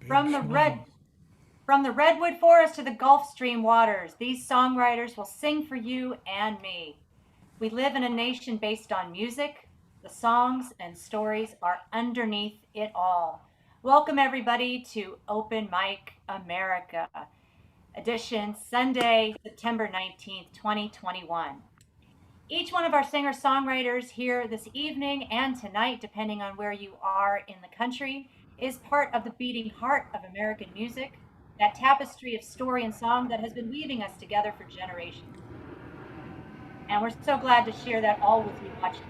From the redwood forest to the Gulf Stream waters, these songwriters will sing for you and me. We live in a nation based on music. The songs and stories are underneath it all. Welcome everybody to Open Mic America, edition Sunday, September 19th, 2021. Each one of our singer-songwriters here this evening and tonight, depending on where you are in the country, is part of the beating heart of American music, that tapestry of story and song that has been weaving us together for generations. And we're so glad to share that all with you watching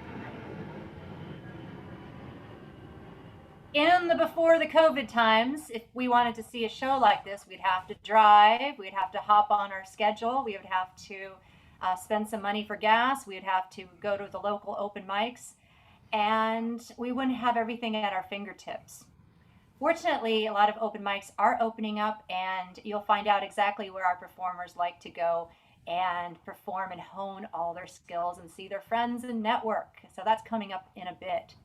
tonight. In the before the COVID times, if we wanted to see a show like this, we'd have to drive, we'd have to hop on our schedule, we would have to spend some money for gas, we would have to go to the local open mics, and we wouldn't have everything at our fingertips. Fortunately, a lot of open mics are opening up, and you'll find out exactly where our performers like to go and perform and hone all their skills and see their friends and network. So that's coming up in a bit.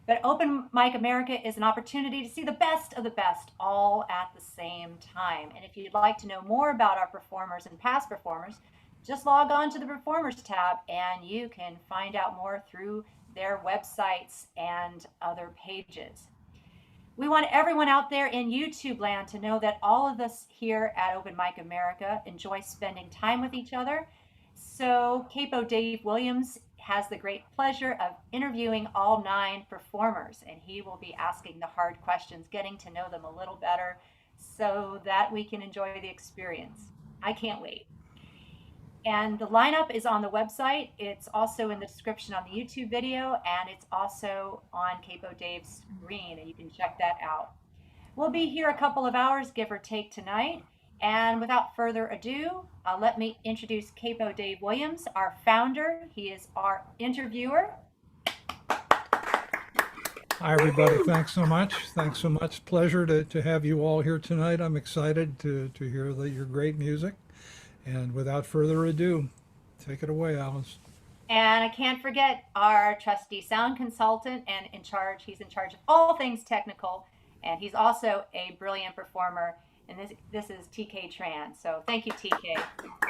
But Open Mic America is an opportunity to see the best of the best all at the same time. And if you'd like to know more about our performers and past performers, just log on to the Performers tab and you can find out more through their websites and other pages. We want everyone out there in YouTube land to know that all of us here at Open Mic America enjoy spending time with each other. So Capo Dave Williams has the great pleasure of interviewing all 9 performers, and he will be asking the hard questions, getting to know them a little better so that we can enjoy the experience. I can't wait. And the lineup is on the website. It's also in the description on the YouTube video, and it's also on Capo Dave's screen, and you can check that out. We'll be here a couple of hours, give or take, tonight. And without further ado, let me introduce Capo Dave Williams, our founder. He is our interviewer. Hi, everybody. Thanks so much. Thanks so much. Pleasure to have you all here tonight. I'm excited to hear your great music. And without further ado, take it away, Alice. And I can't forget our trusty sound consultant and he's in charge of all things technical. And he's also a brilliant performer. And this is TK Tran. So thank you, TK,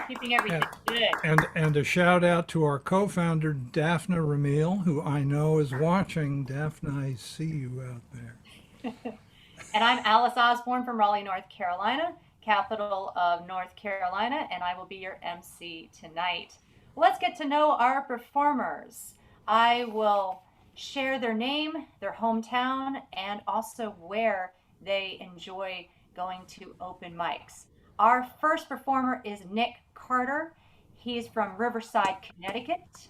keeping everything good. And a shout out to our co-founder, Daphne Ramil, who I know is watching. Daphne, I see you out there. And I'm Alice Osborne from Raleigh, North Carolina, capital of North Carolina, and I will be your MC tonight. Let's get to know our performers. I will share their name, their hometown, and also where they enjoy going to open mics. Our first performer is Nick Carter. He's from Riverside, Connecticut.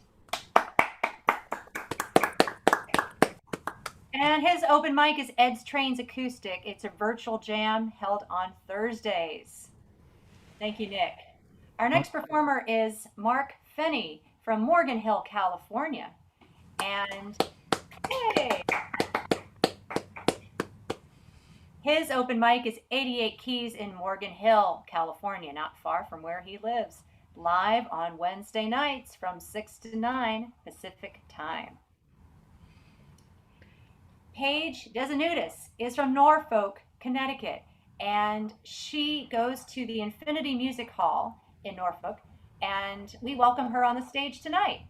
And his open mic is Ed's Trains Acoustic. It's a virtual jam held on Thursdays. Thank you, Nick. Our next performer is Mark Fenney from Morgan Hill, California. And hey! His open mic is 88 Keys in Morgan Hill, California, not far from where he lives. Live on Wednesday nights from 6 to 9 Pacific time. Paige Desinutis is from Norfolk, Connecticut, and she goes to the Infinity Music Hall in Norfolk, and we welcome her on the stage tonight.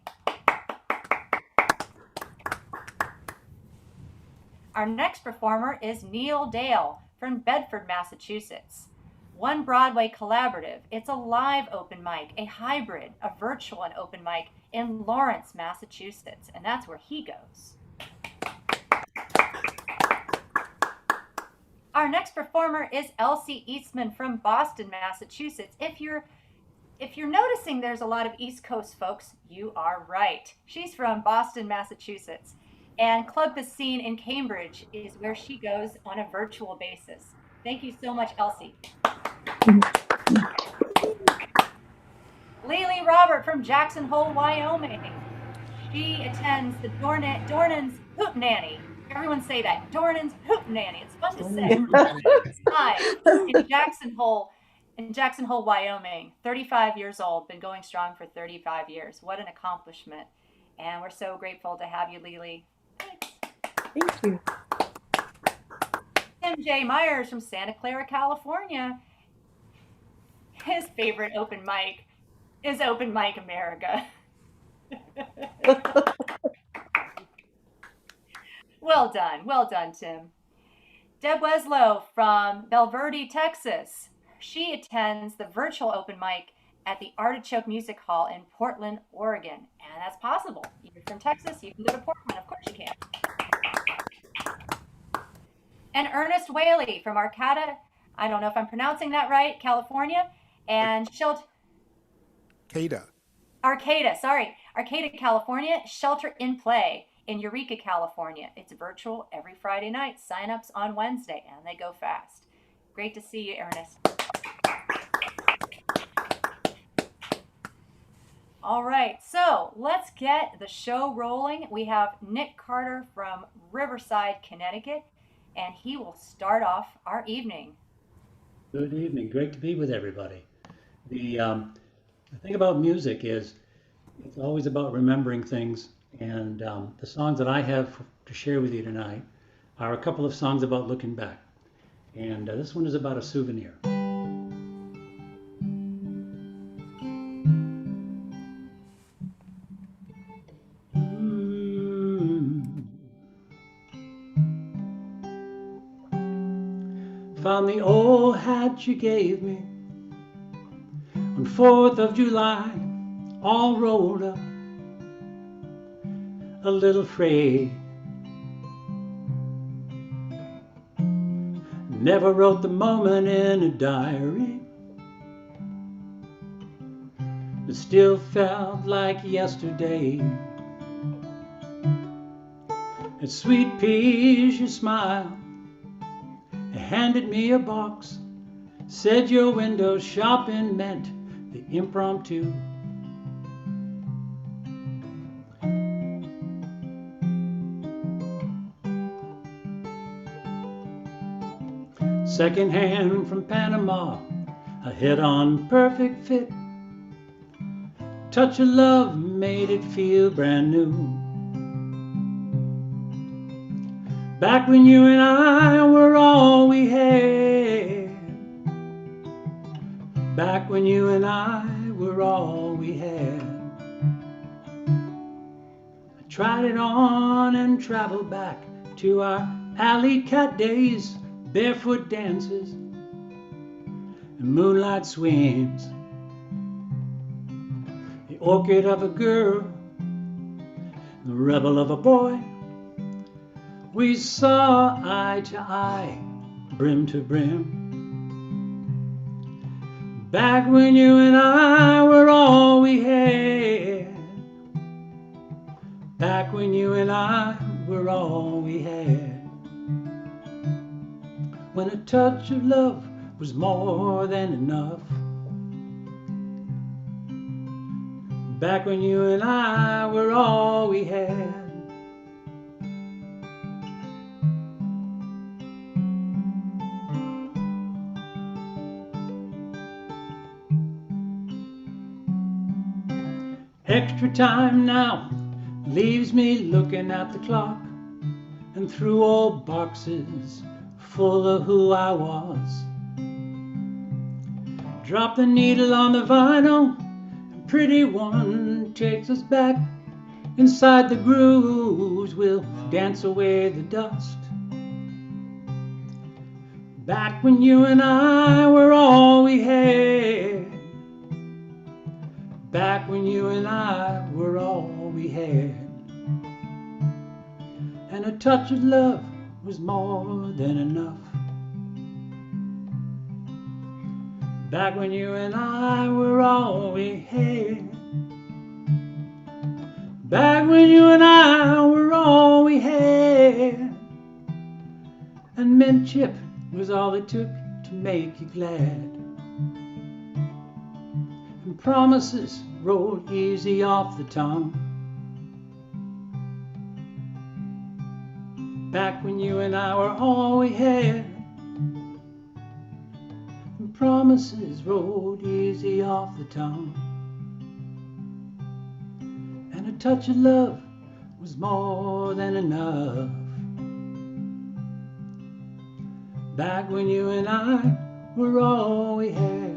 Our next performer is Neil Dale from Bedford, Massachusetts. One Broadway Collaborative. It's a live open mic, a hybrid, a virtual and open mic in Lawrence, Massachusetts, and that's where he goes. Our next performer is Elsie Eastman from Boston, Massachusetts. If you're noticing there's a lot of East Coast folks, you are right. She's from Boston, Massachusetts. And Club Piscine in Cambridge is where she goes on a virtual basis. Thank you so much, Elsie. LeeLee Robert from Jackson Hole, Wyoming. She attends the Dornan's Hootenanny. Everyone say that. Dornan's Hootenanny. It's fun to say. Hi, in Jackson Hole, Wyoming. 35 years old, been going strong for 35 years. What an accomplishment. And we're so grateful to have you, LeeLee. Thank you. Tim J. Myers from Santa Clara, California. His favorite open mic is Open Mic America. Well done, Tim. Deb Weslow from Bulverde, Texas. She attends the virtual open mic at the Artichoke Music Hall in Portland, Oregon. And that's possible. You're from Texas, you can go to Portland. Of course you can. And Ernest Whaley from Arcata, I don't know if I'm pronouncing that right, California. And Arcata, California. Shelter in Play in Eureka, California. It's virtual every Friday night. Sign-ups on Wednesday, and they go fast. Great to see you, Ernest. All right, so let's get the show rolling. We have Nick Carter from Riverside, Connecticut, and he will start off our evening. Good evening. Great to be with everybody. The thing about music is it's always about remembering things, and the songs that I have to share with you tonight are a couple of songs about looking back. And this one is about a souvenir. Found the old hat you gave me on 4th of July, all rolled up, a little frayed. Never wrote the moment in a diary, but still felt like yesterday. At Sweet Peas you smiled, handed me a box, said your window shopping meant the impromptu. Second hand from Panama, a hit-on perfect fit. Touch of love made it feel brand new. Back when you and I were all we had. Back when you and I were all we had. I tried it on and traveled back to our alley cat days, barefoot dances and moonlight swings. The orchid of a girl, the rebel of a boy. We saw eye to eye, brim to brim. Back when you and I were all we had. Back when you and I were all we had. When a touch of love was more than enough. Back when you and I were all we had. Extra time now leaves me looking at the clock and through old boxes full of who I was. Drop the needle on the vinyl, and pretty one takes us back. Inside the grooves we'll dance away the dust. Back when you and I were all we had. Back when you and I were all we had. And a touch of love was more than enough. Back when you and I were all we had. Back when you and I were all we had. And mint chip was all it took to make you glad. And promises rolled easy off the tongue. Back when you and I were all we had. And promises rolled easy off the tongue. And a touch of love was more than enough. back when you and I were all we had.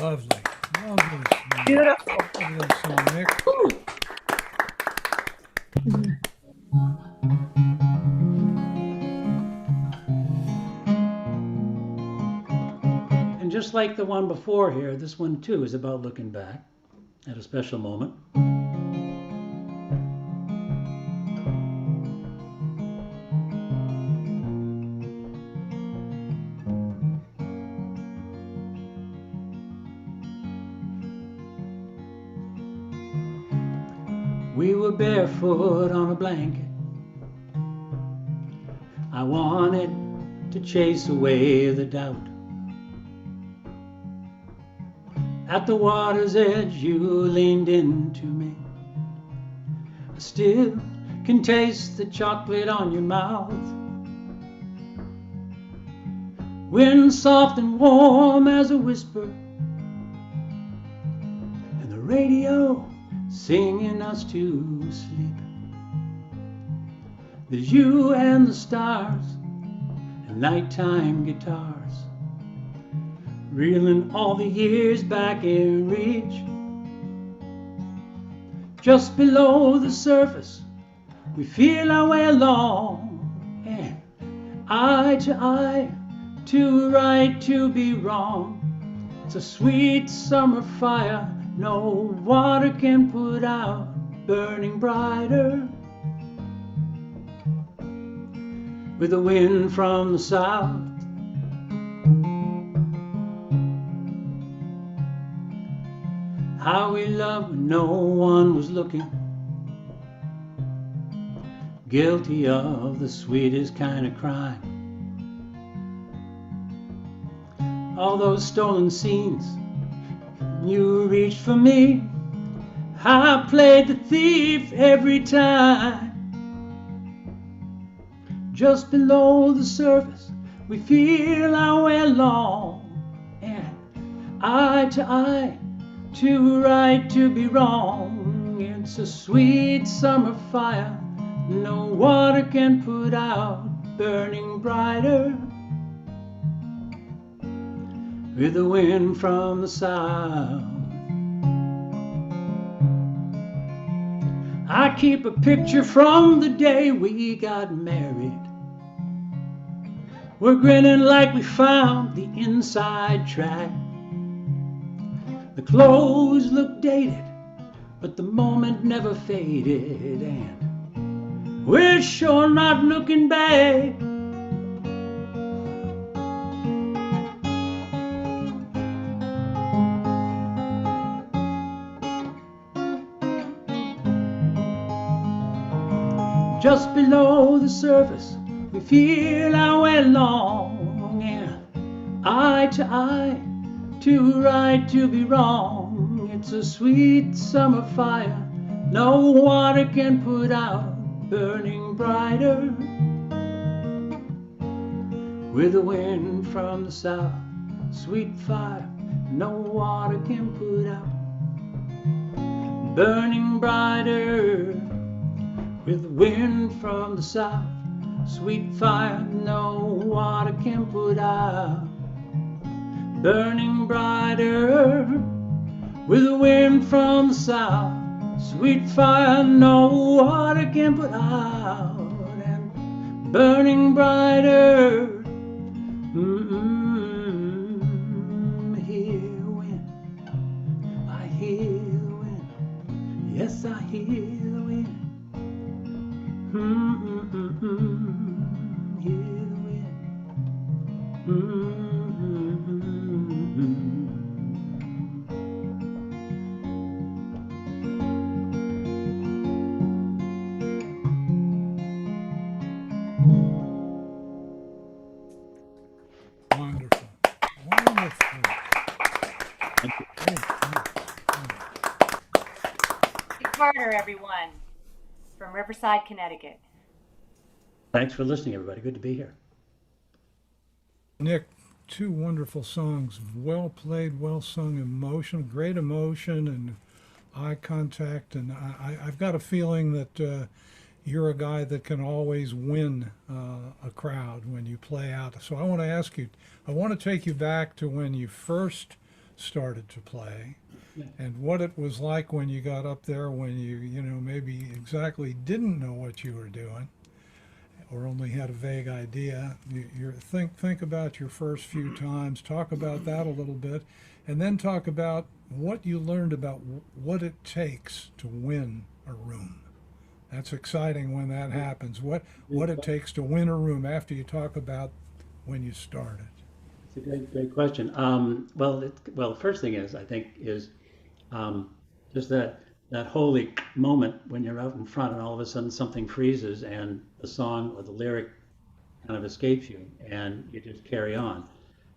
Lovely, lovely song. Beautiful. Lovely song, Nick. And just like the one before here, this one too is about looking back at a special moment. We were barefoot on a blanket. I wanted to chase away the doubt. At the water's edge you leaned into me. I still can taste the chocolate on your mouth. Wind soft and warm as a whisper, and the radio singing us to sleep. There's you and the stars and nighttime guitars, reeling all the years back in reach. Just below the surface we feel our way along, and eye to eye, to right, to be wrong. It's a sweet summer fire no water can put out, burning brighter with the wind from the south. How we loved when no one was looking, guilty of the sweetest kind of crime. All those stolen scenes, you reached for me, I played the thief every time. Just below the surface we feel our way along, and eye to eye, to right, to be wrong. It's a sweet summer fire no water can put out, burning brighter with the wind from the south. I keep a picture from the day we got married. We're grinning like we found the inside track. The clothes look dated, but the moment never faded, and we're sure not looking back. Just below the surface we feel our way along, and eye to eye, to right, to be wrong. It's a sweet summer fire no water can put out, burning brighter with the wind from the south. Sweet fire no water can put out, burning brighter with the wind from the south. Sweet fire no water can put out, burning brighter with the wind from the south. Sweet fire no water can put out, and burning brighter. Hear the wind, I hear the wind, yes I hear the wind. Hear the wind. Wonderful. Wonderful. Carter, everyone, from Riverside, Connecticut. Thanks for listening, everybody. Good to be here. Nick, two wonderful songs, well played, well sung, great emotion and eye contact. And I've got a feeling that you're a guy that can always win a crowd when you play out. So I want to ask you, I want to take you back to when you first started to play and what it was like when you got up there, when you know, maybe exactly didn't know what you were doing or only had a vague idea. Think about your first few times, talk about that a little bit, and then talk about what you learned about what it takes to win a room. That's exciting when that happens. What it takes to win a room after you talk about when you started. It's a great question. Well, the first thing is, I think, is just that holy moment when you're out in front and all of a sudden something freezes and the song or the lyric kind of escapes you and you just carry on.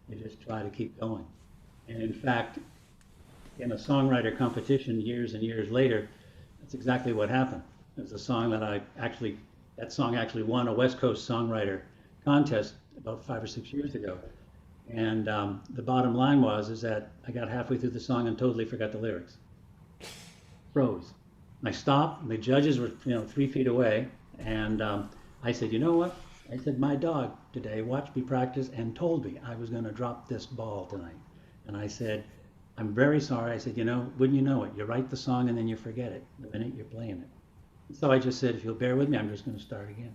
You just try to keep going. And in fact, in a songwriter competition years and years later, that's exactly what happened. It was a song that song actually won a West Coast songwriter contest about 5 or 6 years ago. And the bottom line is that I got halfway through the song and totally forgot the lyrics. Froze. I stopped, and the judges were 3 feet away, and I said, you know what? I said, my dog today watched me practice and told me I was going to drop this ball tonight. And I said, I'm very sorry. I said, wouldn't you know it? You write the song and then you forget it the minute you're playing it. So I just said, if you'll bear with me, I'm just going to start again.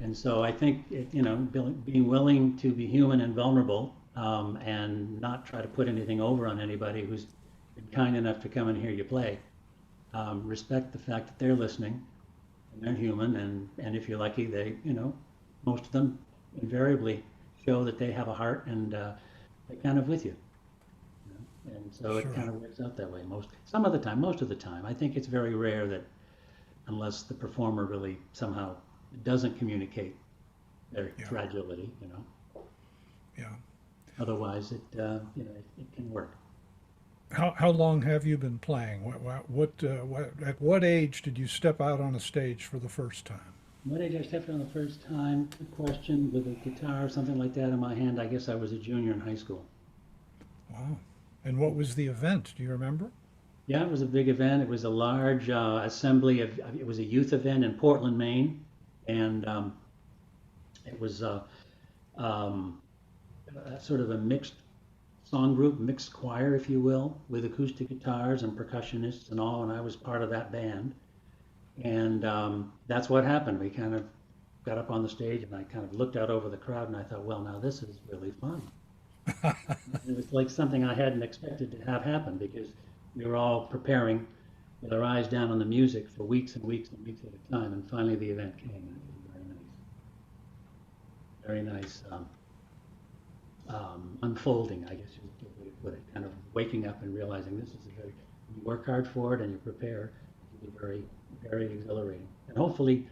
And so I think, being willing to be human and vulnerable and not try to put anything over on anybody who's been kind enough to come and hear you play. Respect the fact that they're listening and they're human. And if you're lucky, they, most of them invariably show that they have a heart and they're kind of with you. And so it kind of works out that way most of the time. I think it's very rare that unless the performer really somehow doesn't communicate their fragility, Yeah. Otherwise, it can work. How long have you been playing? At what age did you step out on a stage for the first time? What age I stepped on the first time? Good question. With a guitar or something like that in my hand, I guess I was a junior in high school. Wow. And what was the event? Do you remember? Yeah, it was a big event. It was a large assembly it was a youth event in Portland, Maine. And it was sort of a mixed song group, mixed choir, if you will, with acoustic guitars and percussionists and all, and I was part of that band. And that's what happened. We kind of got up on the stage and I kind of looked out over the crowd and I thought, well, now this is really fun. It was like something I hadn't expected to have happen because we were all preparing with our eyes down on the music for weeks and weeks and weeks at a time, and finally the event came, and it was very nice unfolding, I guess you would put it, kind of waking up and realizing this is you work hard for it and you prepare. It can be very, very exhilarating, and hopefully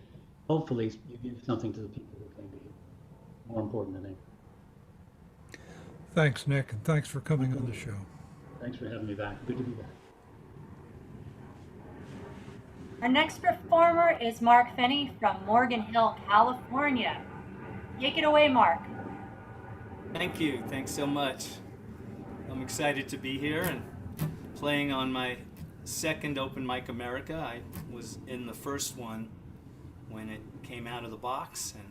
you give something to the people who came to you. More important than anything. Thanks, Nick, and thanks for coming on the show. Thanks for having me back. Good to be back. Our next performer is Mark Fenny from Morgan Hill, California. Take it away, Mark. Thank you. Thanks so much. I'm excited to be here and playing on my second Open Mic America. I was in the first one when it came out of the box, and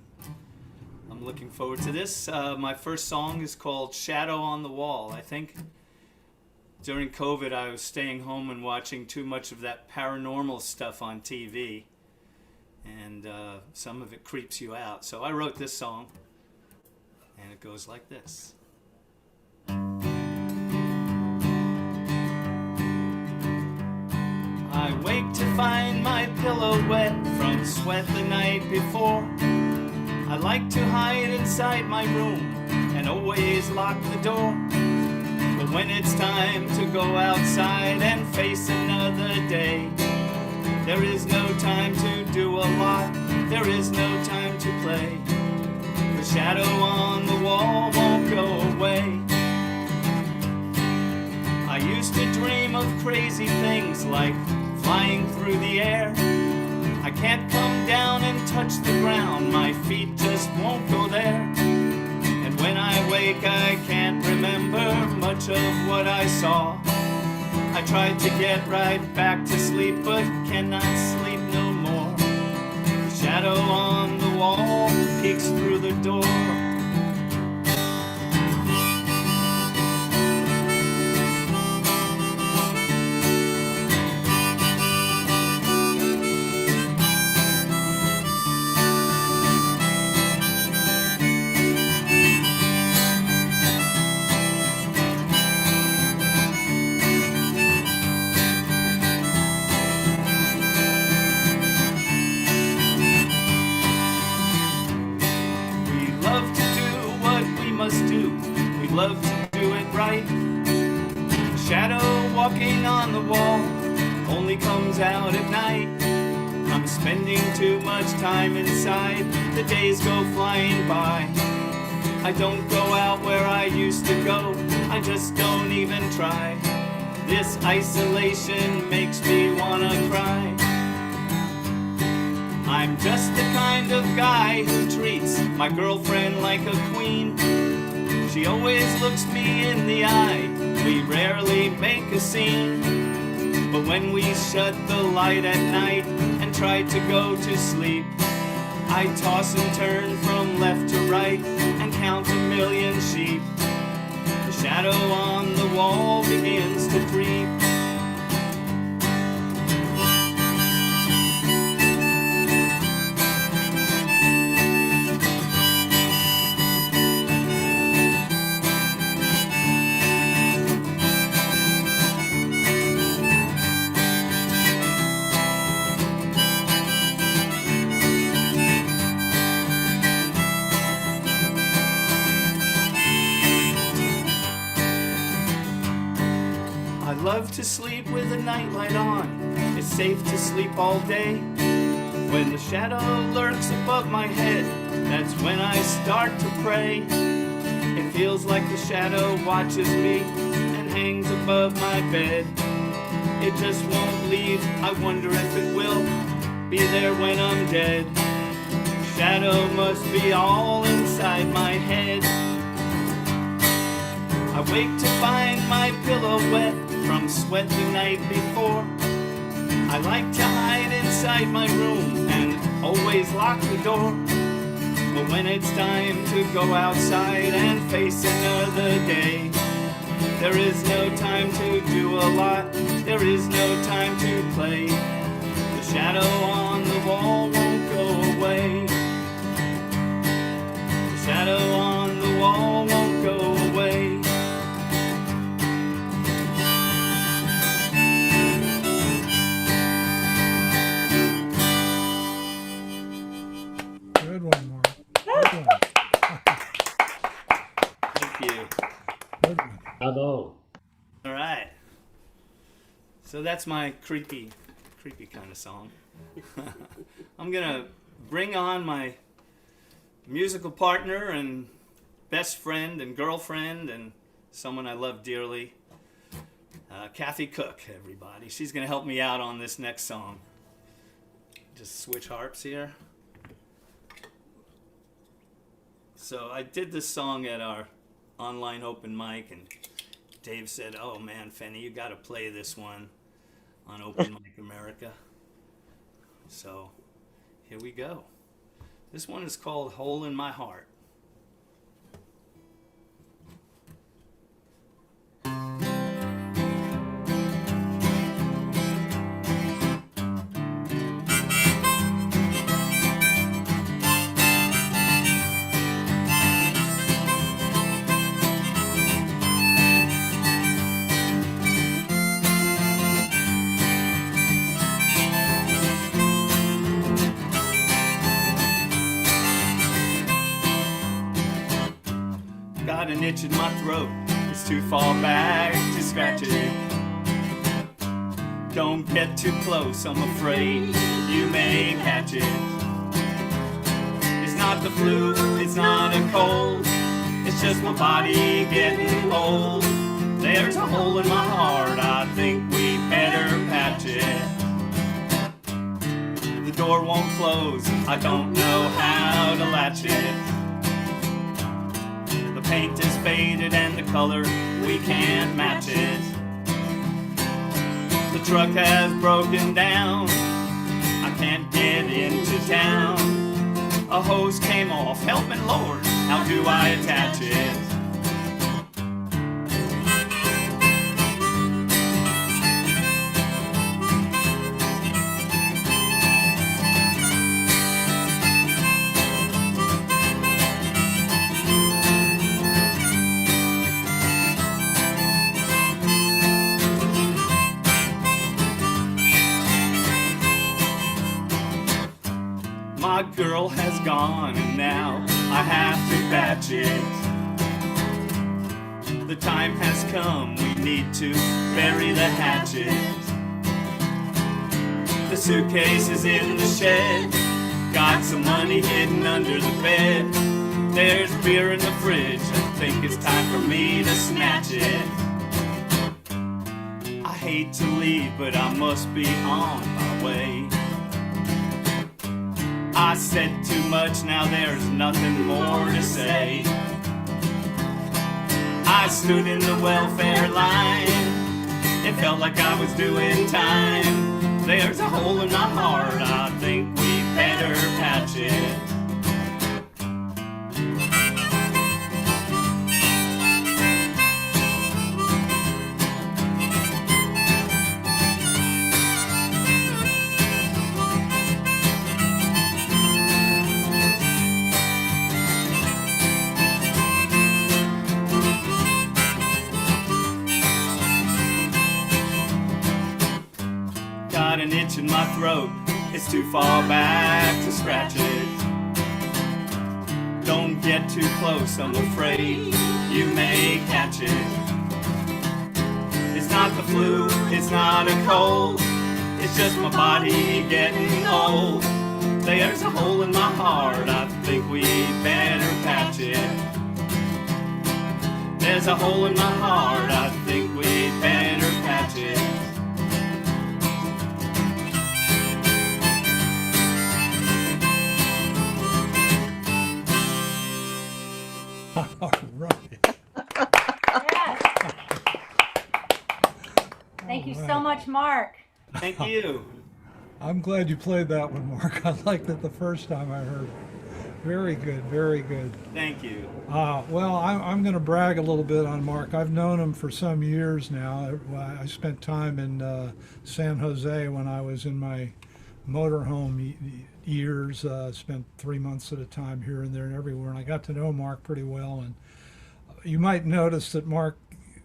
I'm looking forward to this. My first song is called Shadow on the Wall. I think during COVID I was staying home and watching too much of that paranormal stuff on TV, and some of it creeps you out. So I wrote this song, and it goes like this. I wake to find my pillow wet from sweat the night before. I like to hide inside my room and always lock the door. But when it's time to go outside and face another day, there is no time to do a lot, there is no time to play. The shadow on the wall won't go away. I used to dream of crazy things like flying through the air. I can't come down and touch the ground, my feet just won't go there. And when I wake, I can't remember much of what I saw. I tried to get right back to sleep, but cannot sleep no more. The shadow on the wall peeks through the door. Love to do it right. The shadow walking on the wall only comes out at night. I'm spending too much time inside. The days go flying by. I don't go out where I used to go. I just don't even try. This isolation makes me wanna cry. I'm just the kind of guy who treats my girlfriend like a queen. She always looks me in the eye. We rarely make a scene. But when we shut the light at night and try to go to sleep, I toss and turn from left to right and count a million sheep. The shadow on the wall begins to creep. Love to sleep with a nightlight on. It's safe to sleep all day. When the shadow lurks above my head, that's when I start to pray. It feels like the shadow watches me and hangs above my bed. It just won't leave. I wonder if it will be there when I'm dead. Shadow must be all inside my head. I wake to find my pillow wet from sweat the night before. I like to hide inside my room and always lock the door. But when it's time to go outside and face another day, there is no time to do a lot. There is no time to play. The shadow on the wall won't go away. The shadow on the wall won't go away. Good one, Mark. Good one. Thank you. Good one. Bravo. All right. So that's my creepy kind of song. I'm gonna bring on my musical partner and best friend and girlfriend and someone I love dearly, Kathy Cook, everybody. She's gonna help me out on this next song. Just switch harps here. So I did this song at our online open mic, and Dave said, "Oh man, Fenny, you got to play this one on Open Mic America." So here we go. This one is called "Hole in My Heart." Got an itch in my throat, it's too far back to scratch it. Don't get too close, I'm afraid you may catch it. It's not the flu, it's not a cold, it's just my body getting old. There's a hole in my heart, I think we better patch it. The door won't close, I don't know how to latch it. The paint is faded and the color, we can't match it. The truck has broken down, I can't get into town. A hose came off, help me Lord, how do I attach it? My girl has gone and now I have to patch it. The time has come, we need to bury the hatchet. The suitcase is in the shed, got some money hidden under the bed. There's beer in the fridge, I think it's time for me to snatch it. I hate to leave, but I must be on my way. I said too much, now there's nothing more to say. I stood in the welfare line, it felt like I was doing time. There's a hole in my heart, I think we better patch it. Got an itch in my throat, it's too far back to scratch it. Don't get too close, I'm afraid you may catch it. It's not the flu, it's not a cold, it's just my body getting old. There's a hole in my heart, I think we better patch it. There's a hole in my heart, I think we better patch it. All right. Yes. Thank you so much, Mark. Thank you. I'm glad you played that one, Mark. I liked it the first time I heard it. Very good, very good. Thank you. Well, I'm going to brag a little bit on Mark. I've known him for some years now. I spent time in San Jose when I was in my motorhome years. Spent 3 months at a time here and there and everywhere, and I got to know Mark pretty well. And you might notice that Mark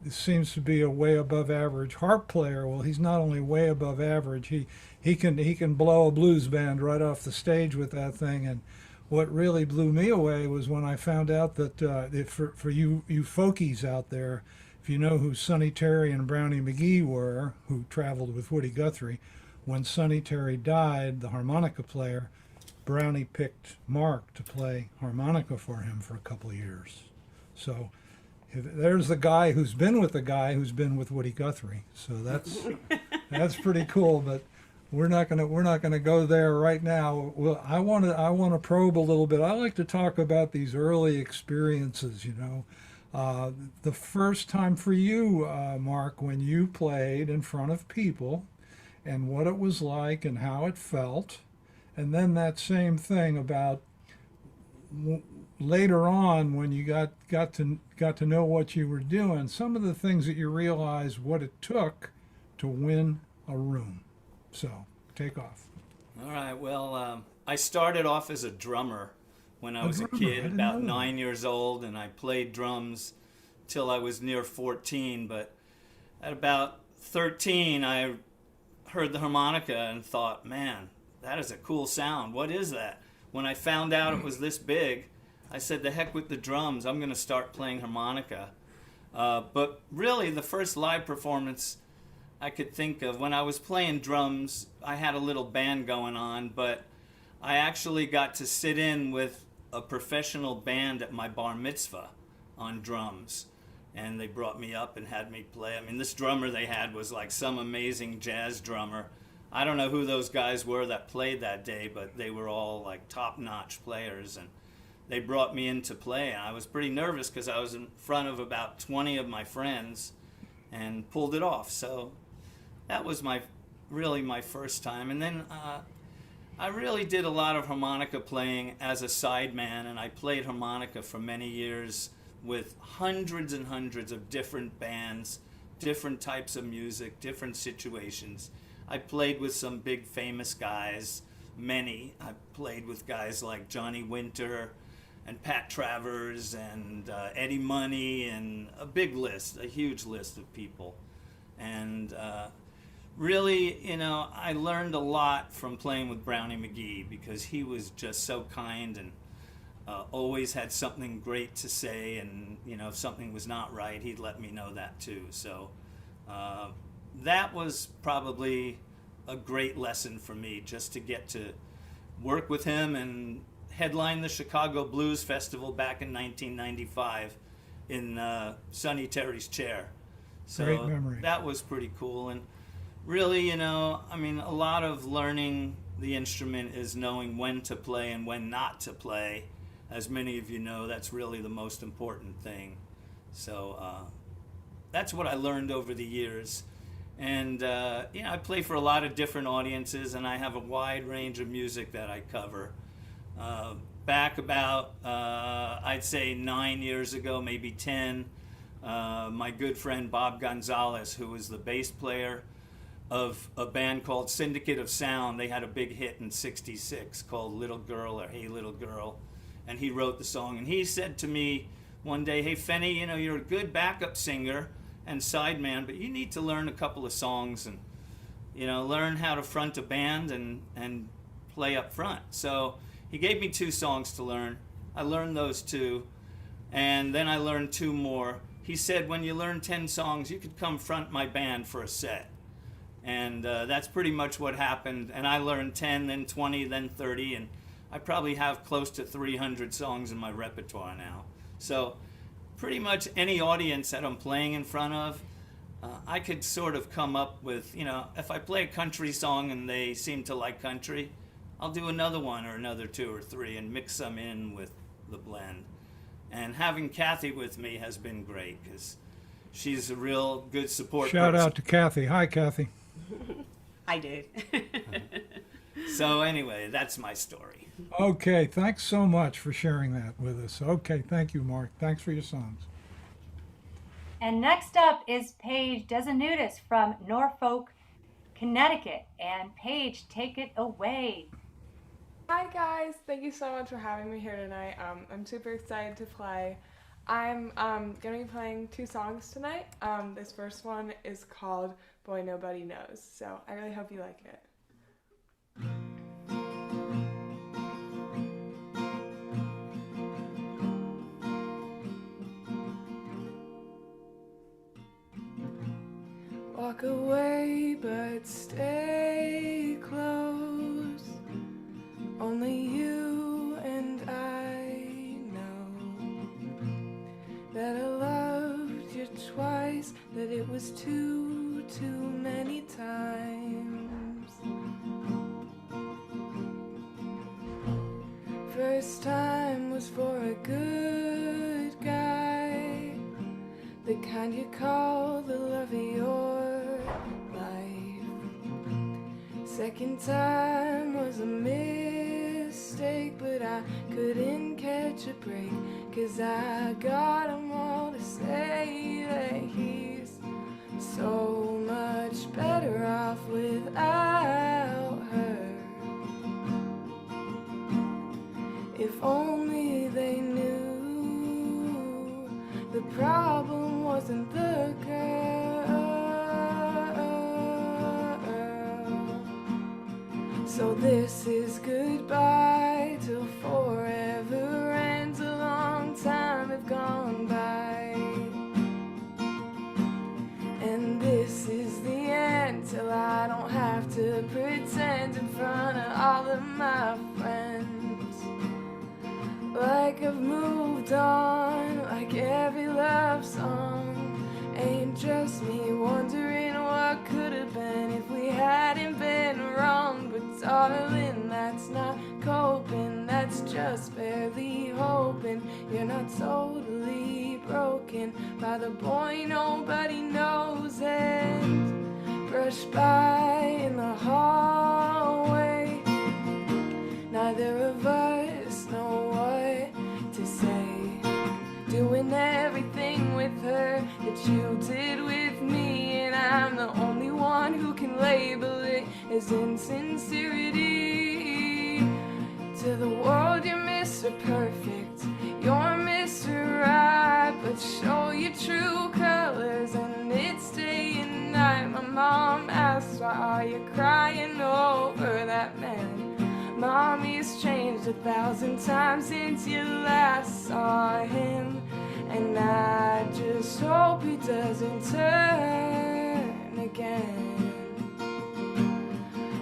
seems to be a way above average harp player. Well, he's not only way above average, he can blow a blues band right off the stage with that thing. And what really blew me away was when I found out that for you folkies out there, if you know who Sonny Terry and Brownie McGee were, who traveled with Woody Guthrie, when Sonny Terry died, the harmonica player, Brownie picked Mark to play harmonica for him for a couple of years. So there's the guy who's been with the guy who's been with Woody Guthrie. So that's pretty cool. But we're not gonna go there right now. Well, I want to probe a little bit. I like to talk about these early experiences. The first time for you, Mark, when you played in front of people, and what it was like and how it felt, and then that same thing about later on when you got to know what you were doing, some of the things that you realized what it took to win a room. So take off. All right, well, I started off as a drummer when I was a kid, about 9 years old, and I played drums till I was near 14, but at about 13 I heard the harmonica and thought, man, that is a cool sound. What is that? When I found out it was this big, I said, the heck with the drums, I'm going to start playing harmonica. But really, the first live performance I could think of, when I was playing drums, I had a little band going on, but I actually got to sit in with a professional band at my bar mitzvah on drums. And they brought me up and had me play. I mean, this drummer they had was like some amazing jazz drummer. I don't know who those guys were that played that day, but they were all like top-notch players. And they brought me in to play. And I was pretty nervous because I was in front of about 20 of my friends and pulled it off. So that was really my first time. And then I really did a lot of harmonica playing as a sideman, and I played harmonica for many years with hundreds and hundreds of different bands, different types of music, different situations. I played with some big famous guys, many. I played with guys like Johnny Winter and Pat Travers and Eddie Money, and a big list, a huge list of people. And really, you know, I learned a lot from playing with Brownie McGee, because he was just so kind and always had something great to say, and, you know, if something was not right, he'd let me know that too. So that was probably a great lesson for me, just to get to work with him and headline the Chicago Blues Festival back in 1995 in Sonny Terry's chair. So Great memory. that was pretty cool. And really, you know, I mean, a lot of learning the instrument is knowing when to play and when not to play. As many of you know, that's really the most important thing. So that's what I learned over the years. And, you know, I play for a lot of different audiences, and I have a wide range of music that I cover. Back about, I'd say 9 years ago, maybe 10, my good friend Bob Gonzalez, who was the bass player of a band called Syndicate of Sound. They had a big hit in '66 called Little Girl, or Hey Little Girl, and he wrote the song. And he said to me one day, "Hey Fenny, you know, you're a good backup singer and sideman, but you need to learn a couple of songs and, you know, learn how to front a band and play up front." So he gave me 2 songs to learn. I learned those 2, and then I learned 2 more. He said, when you learn 10 songs, you could come front my band for a set. And that's pretty much what happened. And I learned 10, then 20, then 30, and I probably have close to 300 songs in my repertoire now. So pretty much any audience that I'm playing in front of, I could sort of come up with, you know, if I play a country song and they seem to like country, I'll do another one or another 2 or 3 and mix them in with the blend. And having Kathy with me has been great, because she's a real good support Shout person. out to Kathy. Hi, Kathy. I did. So anyway, that's my story. Okay, thanks so much for sharing that with us. Okay, thank you, Mark. Thanks for your songs. And next up is Paige Desinutis from Norfolk, Connecticut. And Paige, take it away. Hi guys, thank you so much for having me here tonight. I'm super excited to play. I'm going to be playing 2 songs tonight. This first one is called Boy Nobody Knows, so I really hope you like it. Walk away, but stay close. Only you and I know that I loved you twice, that it was too many times. First time was for a good guy, the kind you call the love of your life. Second time was a mistake, but I couldn't catch a break, 'cause I got 'em all to say that he's so much better off without her. If only they knew the problem wasn't the girl. So this is goodbye till forever ends. A long time have gone by, and this is the end till I don't have to pretend in front of all of my friends, like I've moved on, like every love song ain't just me wondering what could have been if we hadn't been wrong. But darling, that's not coping, that's just just barely hoping you're not totally broken by the boy nobody knows, and brush by in the hallway. Neither of us know what to say, doing everything with her that you did with me, and I'm the only one who can label it as insincerity. To the world you're Mr. Perfect, you're Mr. Right, but show your true colors and it's day and night. My mom asks, why are you crying over that man? Mommy's changed 1,000 times since you last saw him, and I just hope he doesn't turn again.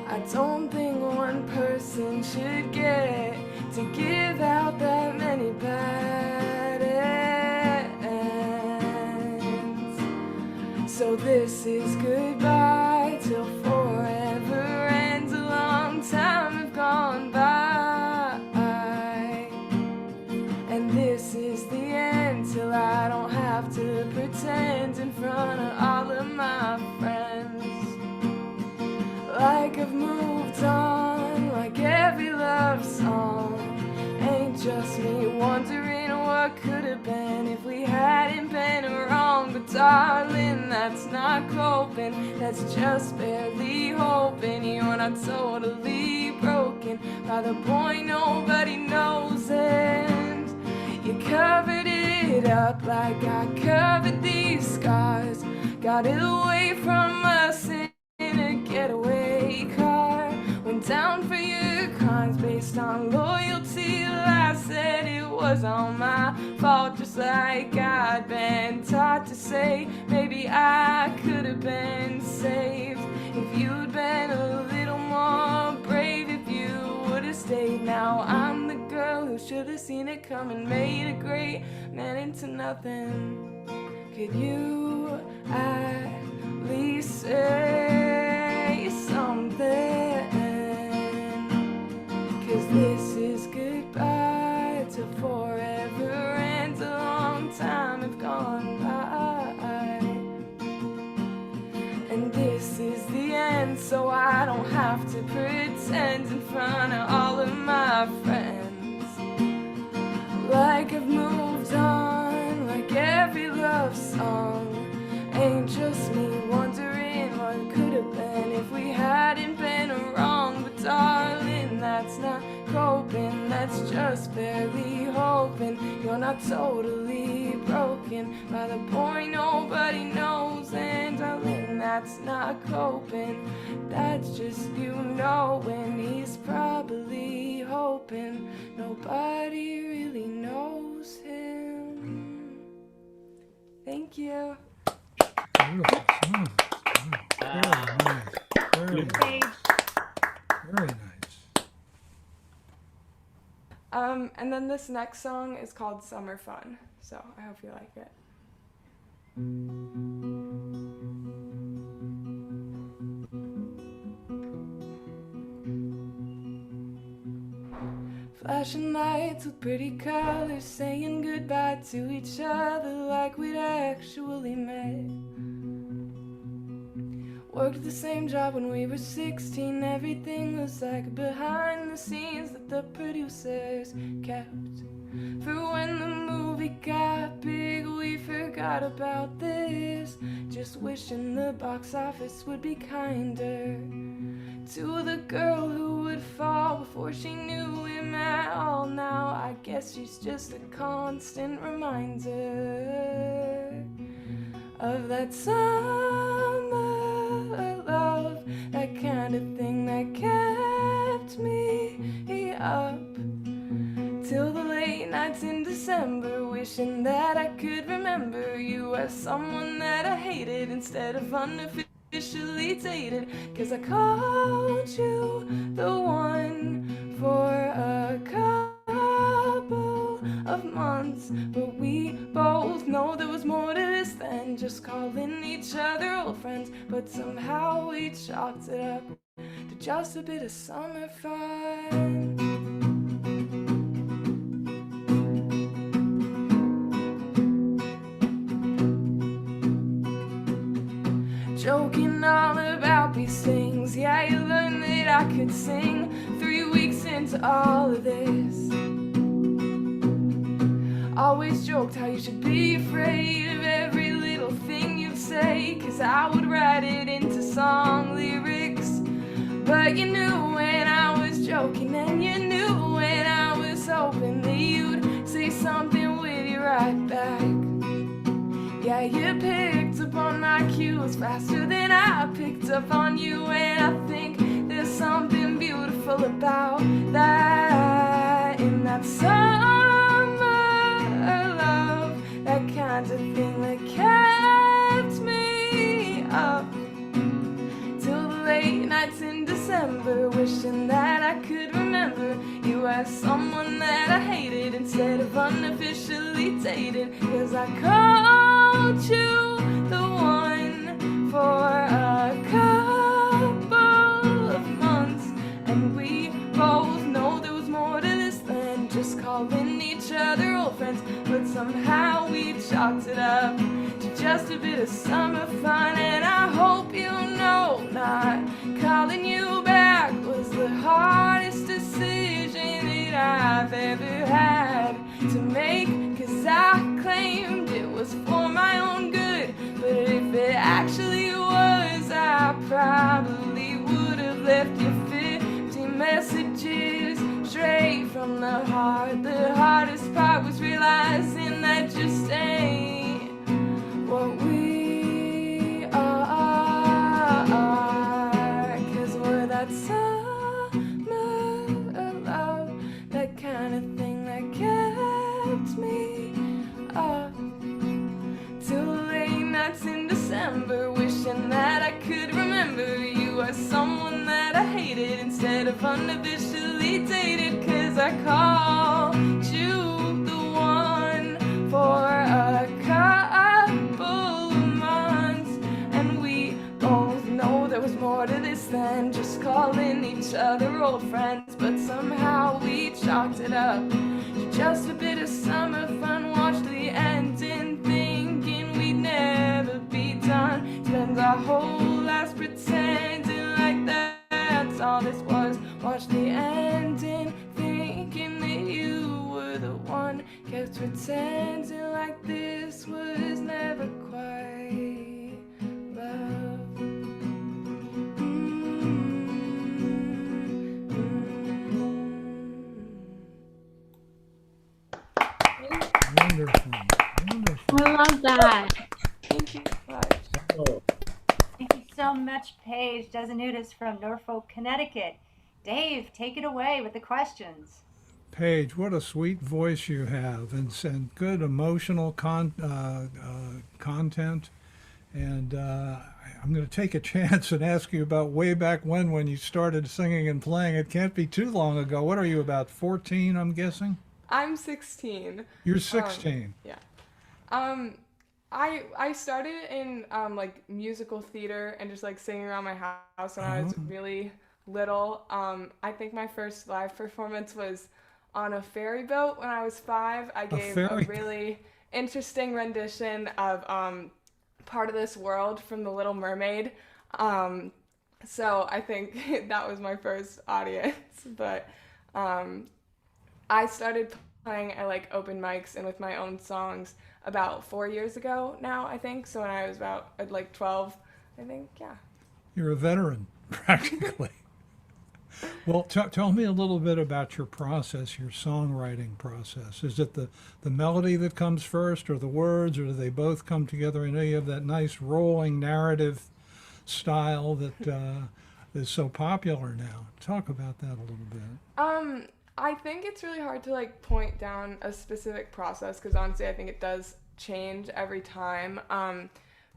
I don't think one person should get to give out that many bad ends. So this is goodbye till forever ends. A long time have gone by, and this is the end till I don't have to pretend in front of all of my friends. Like I've moved on, like every love song. Ain't just me wondering what could have been if we hadn't been wrong. But darling, that's not coping, that's just barely hoping you're not totally broken by the boy nobody knows, and you covered it up like I covered these scars. Got it away from us in a getaway car. Went down for your crimes based on loyalty. I said it was all my fault, just like I'd been taught to say. Maybe I could have been saved if you'd been a little more brave, if you would have stayed. Now I'm the girl who should have seen it coming, made a great man into nothing. Could you at least say something? 'Cause this is goodbye till forever ends. A long time have gone by, and this is the end, so I don't have to pretend in front of all of my friends. Like I've moved on, like every love song. Ain't just me wondering what could have been if we hadn't been wrong. But darling, that's not coping, that's just barely hoping you're not totally broken by the boy nobody knows. And darling, that's not coping, that's just you knowing he's probably hoping nobody really knows him. Thank you. Beautiful song. Wow. Very nice. Very nice. Very nice. And then this next song is called Summer Fun, so I hope you like it. Flashing lights with pretty colors, saying goodbye to each other like we'd actually met. Worked the same job when we were 16. Everything was like behind the scenes that the producers kept. For when the movie got big, we forgot about this. Just wishing the box office would be kinder to the girl who would fall before she knew him at all. Now I guess she's just a constant reminder of that summer love, that kind of thing that kept me up till the late nights in December, wishing that I could remember you as someone that I hated instead of unofficially dated. 'Cause I called you the one for a couple of months, but we both know there was more to this than just calling each other old friends. But somehow we chalked it up to just a bit of summer fun. I could sing 3 weeks into all of this. Always joked how you should be afraid of every little thing you'd say, 'cause I would write it into song lyrics. But you knew when I was joking, and you knew when I was hoping that you'd say something witty right back. Yeah, you picked up on my cues faster than I picked up on you, and I think there's something beautiful about that. In that summer love, that kind of thing that kept me up till the late nights in December, wishing that I could remember you as someone that I hated instead of unofficially dated. 'Cause I called you the one for a couple of months, and we both know there was more to this than just calling each other old friends. But somehow we chalked it up to just a bit of summer fun, and I hope you know not calling you back was the hardest decision that I've ever had to make. 'Cause I claimed it was for my own good, but if it actually was, I probably would have left you 50 messages straight from the heart. The hardest part was realizing that just ain't what we are. 'Cause we're that summer love, that kind of thing that kept me up till late nights in December, wishing that I could remember you as someone that I hated instead of unofficially dated. 'Cause I called you the one for a couple of months, and we both know there was more to this than just calling each other old friends. But somehow we chalked it up to just a bit of summer fun. Watched the ending thinking we'd never be done. Spend our whole lives pretending like that's all this was. Watched the ending thinking that you were the one. Kept pretending like this was never quite love. Wonderful, wonderful. I love that. Thank you so much. Oh, Thank you so much, Paige Desinutis from Norfolk, Connecticut. Dave, take it away with the questions. Paige, what a sweet voice you have, and good emotional content. And I'm going to take a chance and ask you about way back when you started singing and playing. It can't be too long ago. What are you, about 14, I'm guessing? I'm 16. You're 16. Yeah. I started in like musical theater and just like singing around my house when I was really little. I think my first live performance was on a ferry boat when I was 5. I gave a really interesting rendition of Part of This World from The Little Mermaid. So I think that was my first audience. But I started playing at like open mics and with my own songs about 4 years ago now, I think. So when I was about like 12, I think, yeah. You're a veteran, practically. Well, tell me a little bit about your process, your songwriting process. Is it the melody that comes first, or the words, or do they both come together? I know you have that nice rolling narrative style that is so popular now. Talk about that a little bit. I think it's really hard to like point down a specific process because honestly I think it does change every time.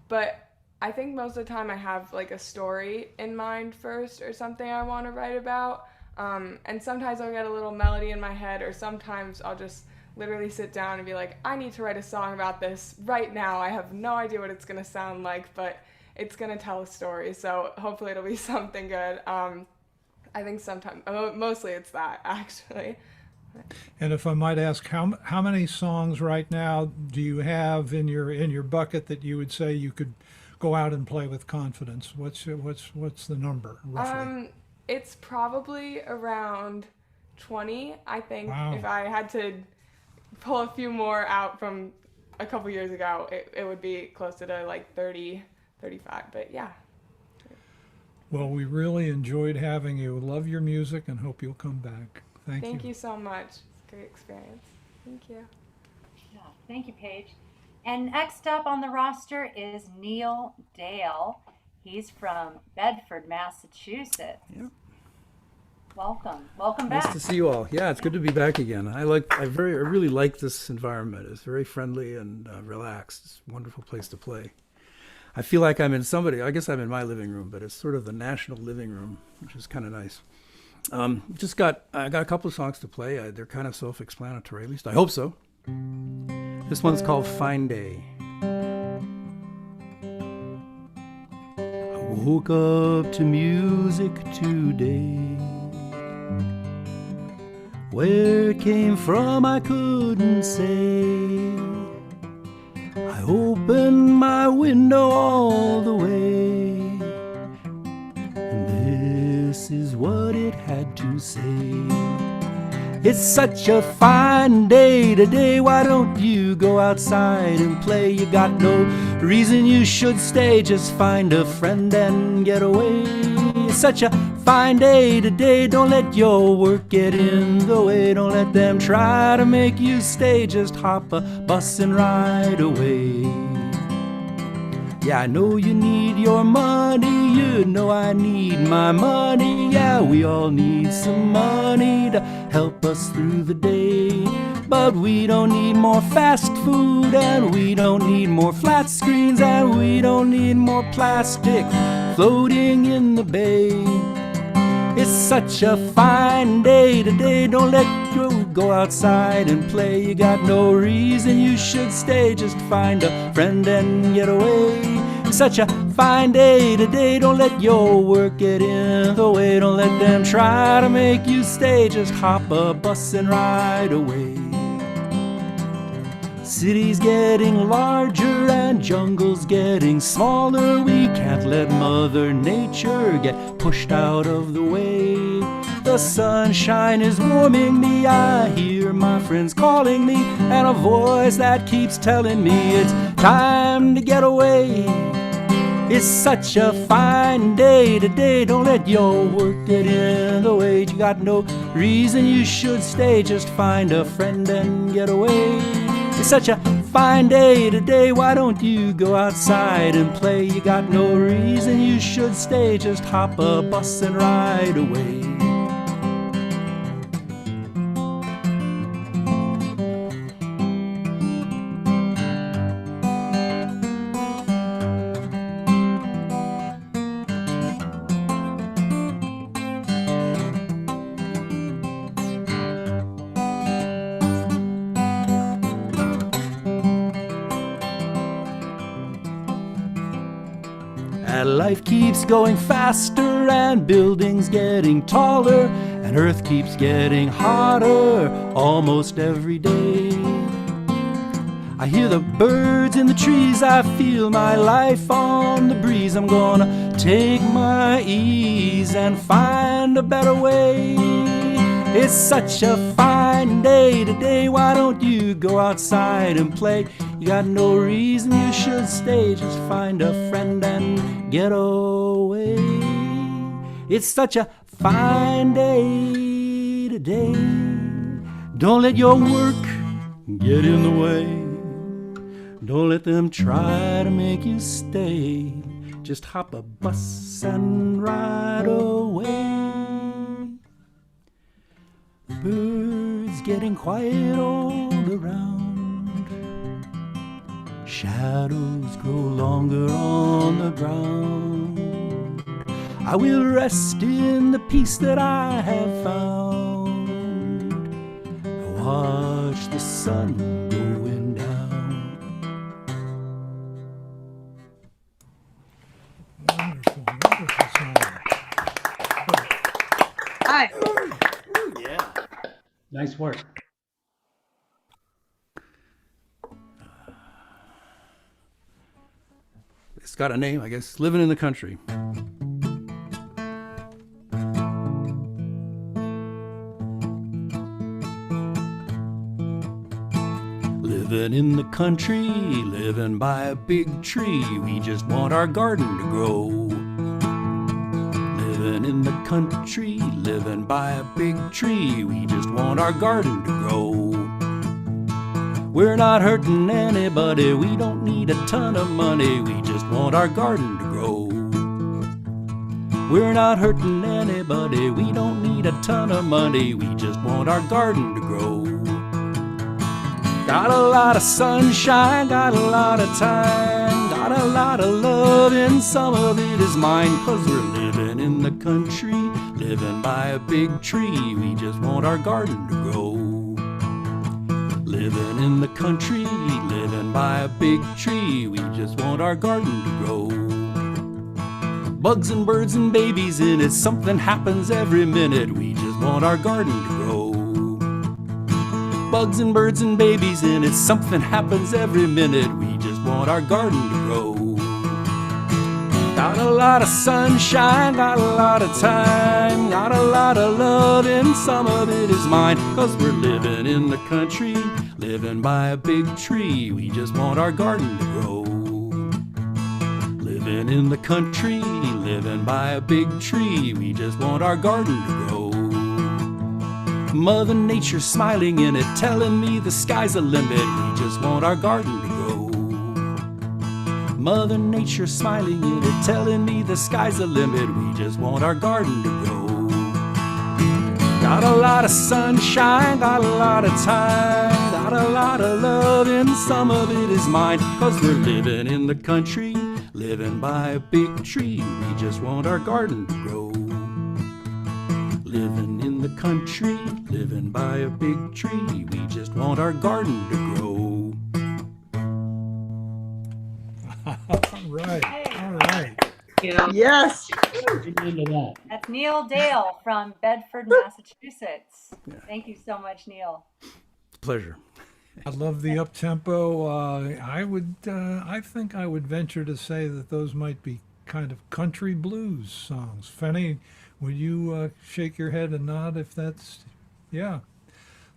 But I think most of the time I have like a story in mind first or something I want to write about. And sometimes I'll get a little melody in my head, or sometimes I'll just literally sit down and be like, I need to write a song about this right now. I have no idea what it's going to sound like, but it's going to tell a story. So hopefully it'll be something good. I think sometimes, mostly it's that, actually. And if I might ask, how many songs right now do you have in your bucket that you would say you could go out and play with confidence? What's the number roughly? It's probably around 20, I think. Wow. If I had to pull a few more out from a couple years ago, it would be closer to like 30, 35, but yeah. Well, we really enjoyed having you. Love your music and hope you'll come back. Thank you. Thank you so much. It's a great experience. Thank you. Yeah, thank you, Paige. And next up on the roster is Neil Dale. He's from Bedford, Massachusetts. Yep. Welcome Nice back. to see you all. Yeah, it's good to be back again. I really like this environment. It's very friendly and relaxed. It's a wonderful place to play. I feel like I guess I'm in my living room, but it's sort of the national living room, which is kind of nice. I got a couple of songs to play. They're kind of self-explanatory, at least I hope so. This one's called Fine Day. I woke up to music today. Where it came from I couldn't say. I opened my window all the way, and this is what it had to say. It's such a fine day today, why don't you go outside and play? You got no reason you should stay, just find a friend and get away. It's such a fine day today, don't let your work get in the way. Don't let them try to make you stay, just hop a bus and ride away. Yeah, I know you need your money, you know I need my money. Yeah, we all need some money to help us through the day. But we don't need more fast food, and we don't need more flat screens, and we don't need more plastic floating in the bay. It's such a fine day today, don't let you go outside and play. You got no reason you should stay, just find a friend and get away. It's such a fine day today, don't let your work get in the way. Don't let them try to make you stay, just hop a bus and ride away. City's getting larger and jungle's getting smaller. We can't let Mother Nature get pushed out of the way. The sunshine is warming me, I hear my friends calling me, and a voice that keeps telling me it's time to get away. It's such a fine day today, don't let your work get in the way. You got no reason you should stay, just find a friend and get away. It's such a fine day today, why don't you go outside and play? You got no reason you should stay, just hop a bus and ride away. Life keeps going faster and buildings getting taller and earth keeps getting hotter almost every day. I hear the birds in the trees, I feel my life on the breeze. I'm gonna take my ease and find a better way. It's such a fine day today, why don't you go outside and play? You got no reason you should stay, just find a friend and get away. It's such a fine day today, don't let your work get in the way. Don't let them try to make you stay, just hop a bus and ride away. Birds getting quiet all around, shadows grow longer on the ground. I will rest in the peace that I have found. I watch the sun going down. Wonderful song. Hi. Yeah. Nice work. It's got a name, I guess. Living in the Country. Living in the country, living by a big tree, we just want our garden to grow. Living in the country, living by a big tree, we just want our garden to grow. We're not hurting anybody, we don't need a ton of money, we just want our garden to grow. We're not hurting anybody, we don't need a ton of money, we just want our garden to grow. Got a lot of sunshine, got a lot of time, got a lot of love, and some of it is mine, 'cause we're living in the country, living by a big tree, we just want our garden to grow. Living in the country, living by a big tree, we just want our garden to grow. Bugs and birds and babies in it, something happens every minute, we just want our garden to grow. Bugs and birds and babies in it, something happens every minute, we just want our garden to grow. Got a lot of sunshine, got a lot of time, got a lot of love, and some of it is mine, 'cause we're living in the country, living by a big tree, we just want our garden to grow. Living in the country, living by a big tree, we just want our garden to grow. Mother Nature smiling in it, telling me the sky's the limit, we just want our garden to grow. Mother Nature smiling in it, telling me the sky's the limit, we just want our garden to grow. Got a lot of sunshine, got a lot of time, got a lot of love, and some of it is mine, 'cause we're living in the country, living by a big tree, we just want our garden to grow. Living in the country, living by a big tree, we just want our garden to grow. All right, all right. Yes. Into that. That's Neil Dale from Bedford, Massachusetts. Thank you so much, Neil. Pleasure. I love the up-tempo. I think I would venture to say that those might be kind of country blues songs. Fenny, would you shake your head and nod if that's, yeah,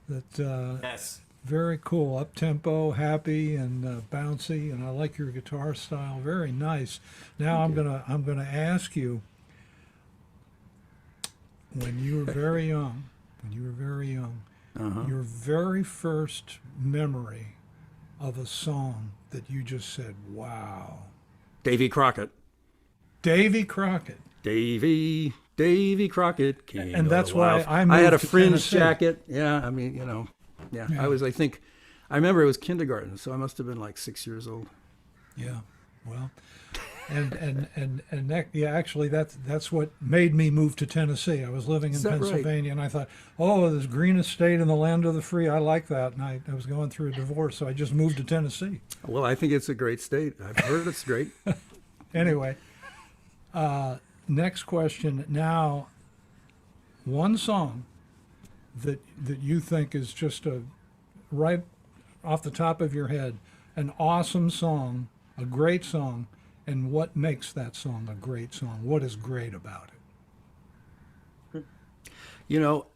that Yes. very cool, up-tempo, happy and bouncy, and I like your guitar style. Very nice. Now I'm gonna ask you, when you were very young, your very first memory of a song that you just said, wow. Davy Crockett. Davy Crockett. Davy Crockett. King And of that's the why Wild. I I moved had a to fringe Tennessee. jacket. Yeah, I mean, you know, yeah. Yeah. I remember it was kindergarten, so I must have been like 6 years old. Yeah, well, and that, yeah, actually that's what made me move to Tennessee. I was living in Is that right? Pennsylvania, and I thought, oh, this greenest state in the land of the free. I like that, and I was going through a divorce, so I just moved to Tennessee. Well, I think it's a great state. I've heard it's great. Anyway, next question. Now, one song that you think is just a right off the top of your head, an awesome song, a great song, and what makes that song a great song? What is great about it? You know,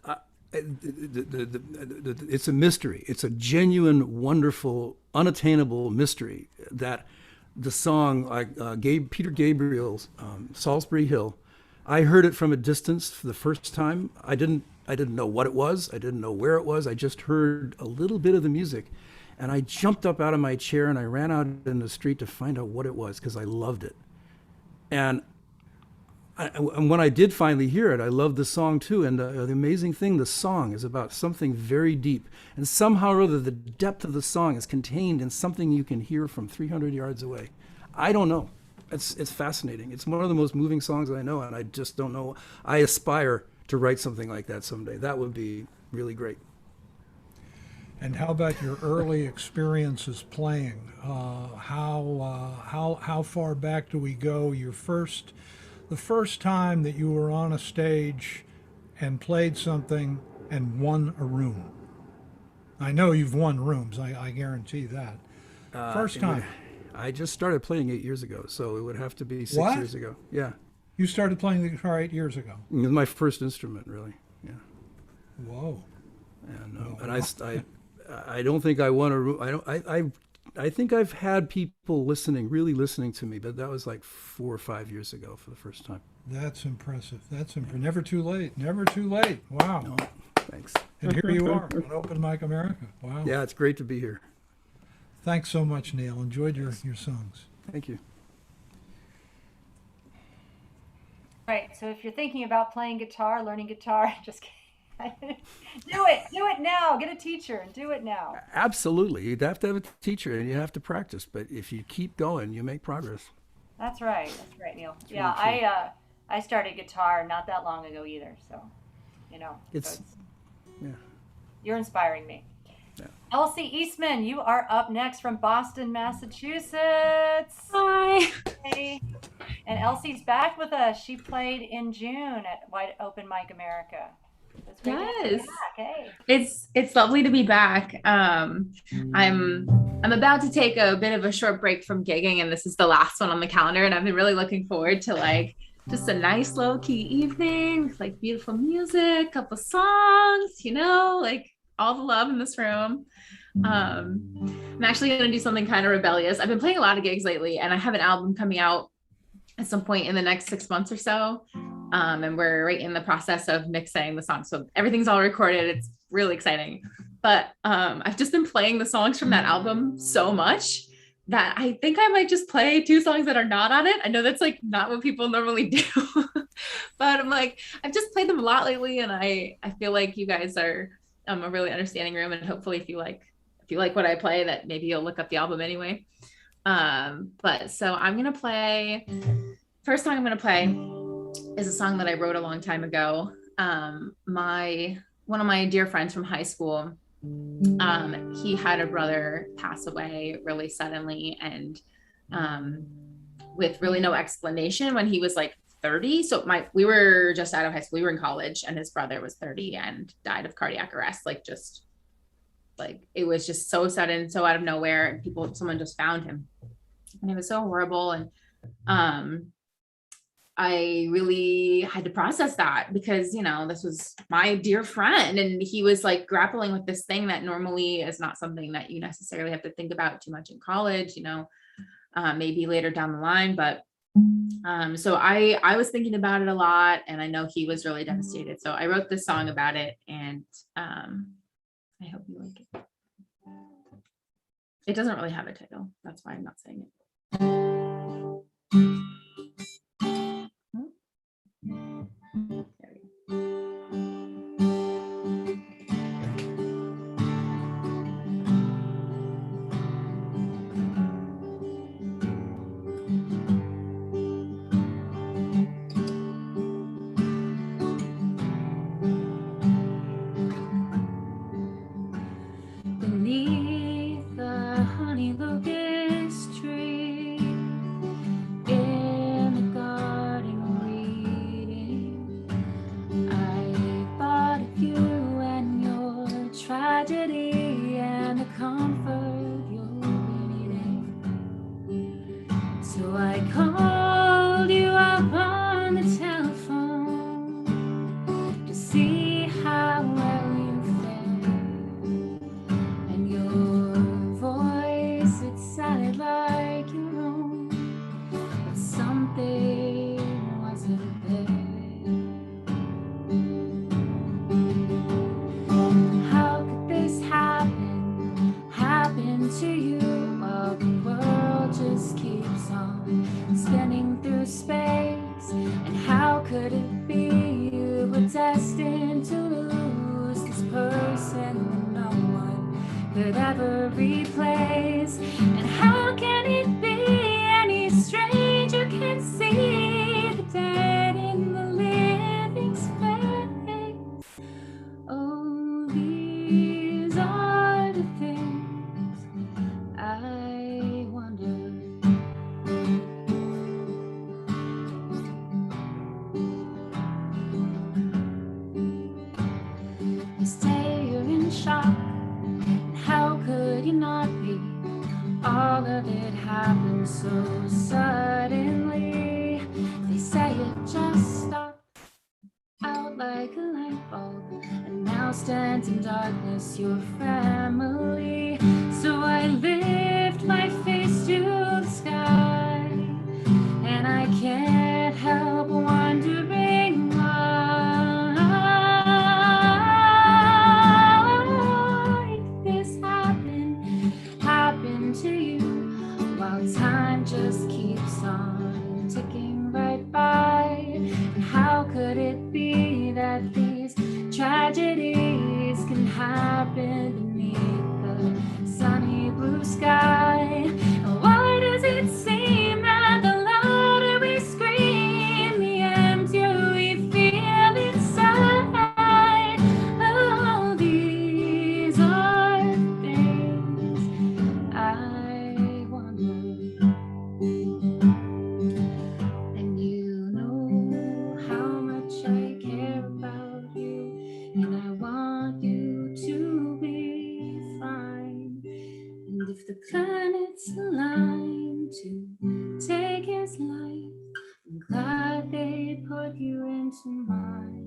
it's a mystery. It's a genuine, wonderful, unattainable mystery that the song, like Peter Gabriel's Salisbury Hill, I heard it from a distance for the first time. I didn't know what it was. I didn't know where it was. I just heard a little bit of the music. And I jumped up out of my chair and I ran out in the street to find out what it was because I loved it. And when I did finally hear it, I loved the song too. And the amazing thing, the song is about something very deep. And somehow or other, the depth of the song is contained in something you can hear from 300 yards away. I don't know. It's fascinating. It's one of the most moving songs I know, and I just don't know. I aspire to write something like that someday. That would be really great. And how about your early experiences playing? How far back do we go? The first time that you were on a stage and played something and won a room. I know you've won rooms. I guarantee that. First time. I just started playing 8 years ago, so it would have to be 6 What? years ago. Yeah, You started playing the guitar 8 years ago. it was my first instrument, really. Yeah, Whoa. and Oh, and I don't think I want to. I think I've had people really listening to me, but that was like 4 or 5 years ago for the first time. That's impressive. That's never too late. Never too late. Wow. No, thanks. And here you are on Open Mic America. Wow. Yeah, it's great to be here. Thanks so much, Neil. Enjoyed your songs. Thank you. Right. So if you're thinking about playing guitar, learning guitar, just kidding. Do it now. Get a teacher and do it now. Absolutely. You'd have to have a teacher and you have to practice, but if you keep going, you make progress. That's right, Neil. It's Yeah, really I started guitar not that long ago either, so It's yeah. You're inspiring me. Yeah. Elsie Eastman, you are up next from Boston, Massachusetts. Hi. Hey. And Elsie's back with us. She played in June at Wide Open Mic America. It's great to have you Yes. back. Hey. It's lovely to be back. I'm about to take a bit of a short break from gigging, and this is the last one on the calendar, and I've been really looking forward to like just a nice low-key evening with like beautiful music, couple songs, like all the love in this room. I'm actually going to do something kind of rebellious. I've been playing a lot of gigs lately, and I have an album coming out at some point in the next 6 months or so. And we're right in the process of mixing the songs. So everything's all recorded. It's really exciting. But I've just been playing the songs from that album so much that I think I might just play 2 songs that are not on it. I know that's like not what people normally do, but I'm like, I've just played them a lot lately. And I feel like you guys are a really understanding room. And hopefully if you like what I play, that maybe you'll look up the album anyway. But so I'm going to play, first song I'm going to play is a song that I wrote a long time ago. One of my dear friends from high school, he had a brother pass away really suddenly and with really no explanation when he was like 30. So we were just out of high school, we were in college, and his brother was 30 and died of cardiac arrest. It was just so sudden, so out of nowhere, and someone just found him, and it was so horrible. And I really had to process that because, this was my dear friend, and he was like grappling with this thing that normally is not something that you necessarily have to think about too much in college, maybe later down the line. But so I was thinking about it a lot, and I know he was really devastated. So I wrote this song about it, and I hope you like it. It doesn't really have a title. That's why I'm not saying it. There we go. Beneath the honey locust tree, in the garden reading, I thought of you and your tragedy and the comfort you're needing. So I called you up on the telephone to see how well you fared, and your voice, it sounded like your own, but something wasn't there. How could this happen to you while the world just keeps on spinning through space? And how could it be you were destined to lose this person that no one could ever replace? And how can it be any stranger can see the dead in the living's face? Oh, these are the things I wonder. You say you're in shock, and how could you not be? All of it happened so suddenly. They say it just stopped out out like a light bulb, and now stands in darkness your family. So I lift my face to the sky, and I can't help wondering why this happened to you, while time just keeps on ticking right by. And how could it be that these tragedies can happen beneath the sunny blue sky? And why does it seem that the louder we scream, the emptier we feel inside? Oh, these are things I wonder. And you know how much I care about you, and I want you to be fine. And if the planets align to take his life, I'm glad they put you into mine.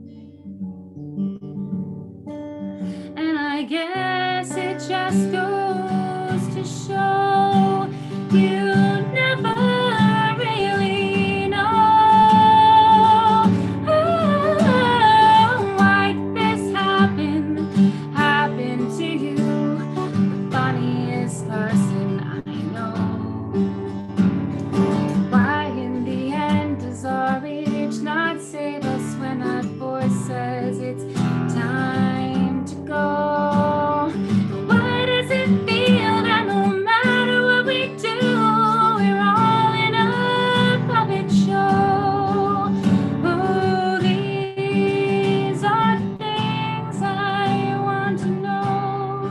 And I guess it just goes to show you never really know why this happened to you. The funniest person I know. Why in the end does our age not save us when that voice says it's time to go? Why does it feel that no matter what we do, we're all in a puppet show? Oh, these are things I want to know.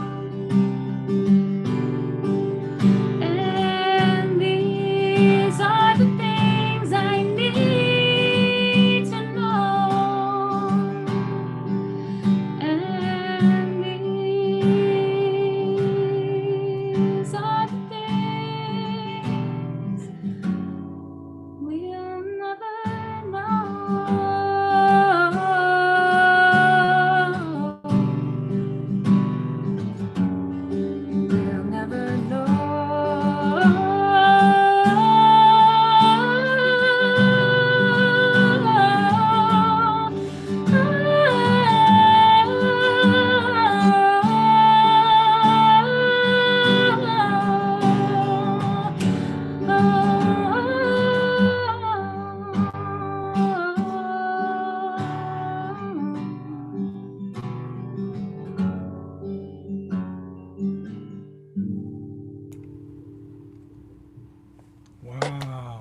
And these are the things I need to know. And these are the things we'll never know. We'll never Wow,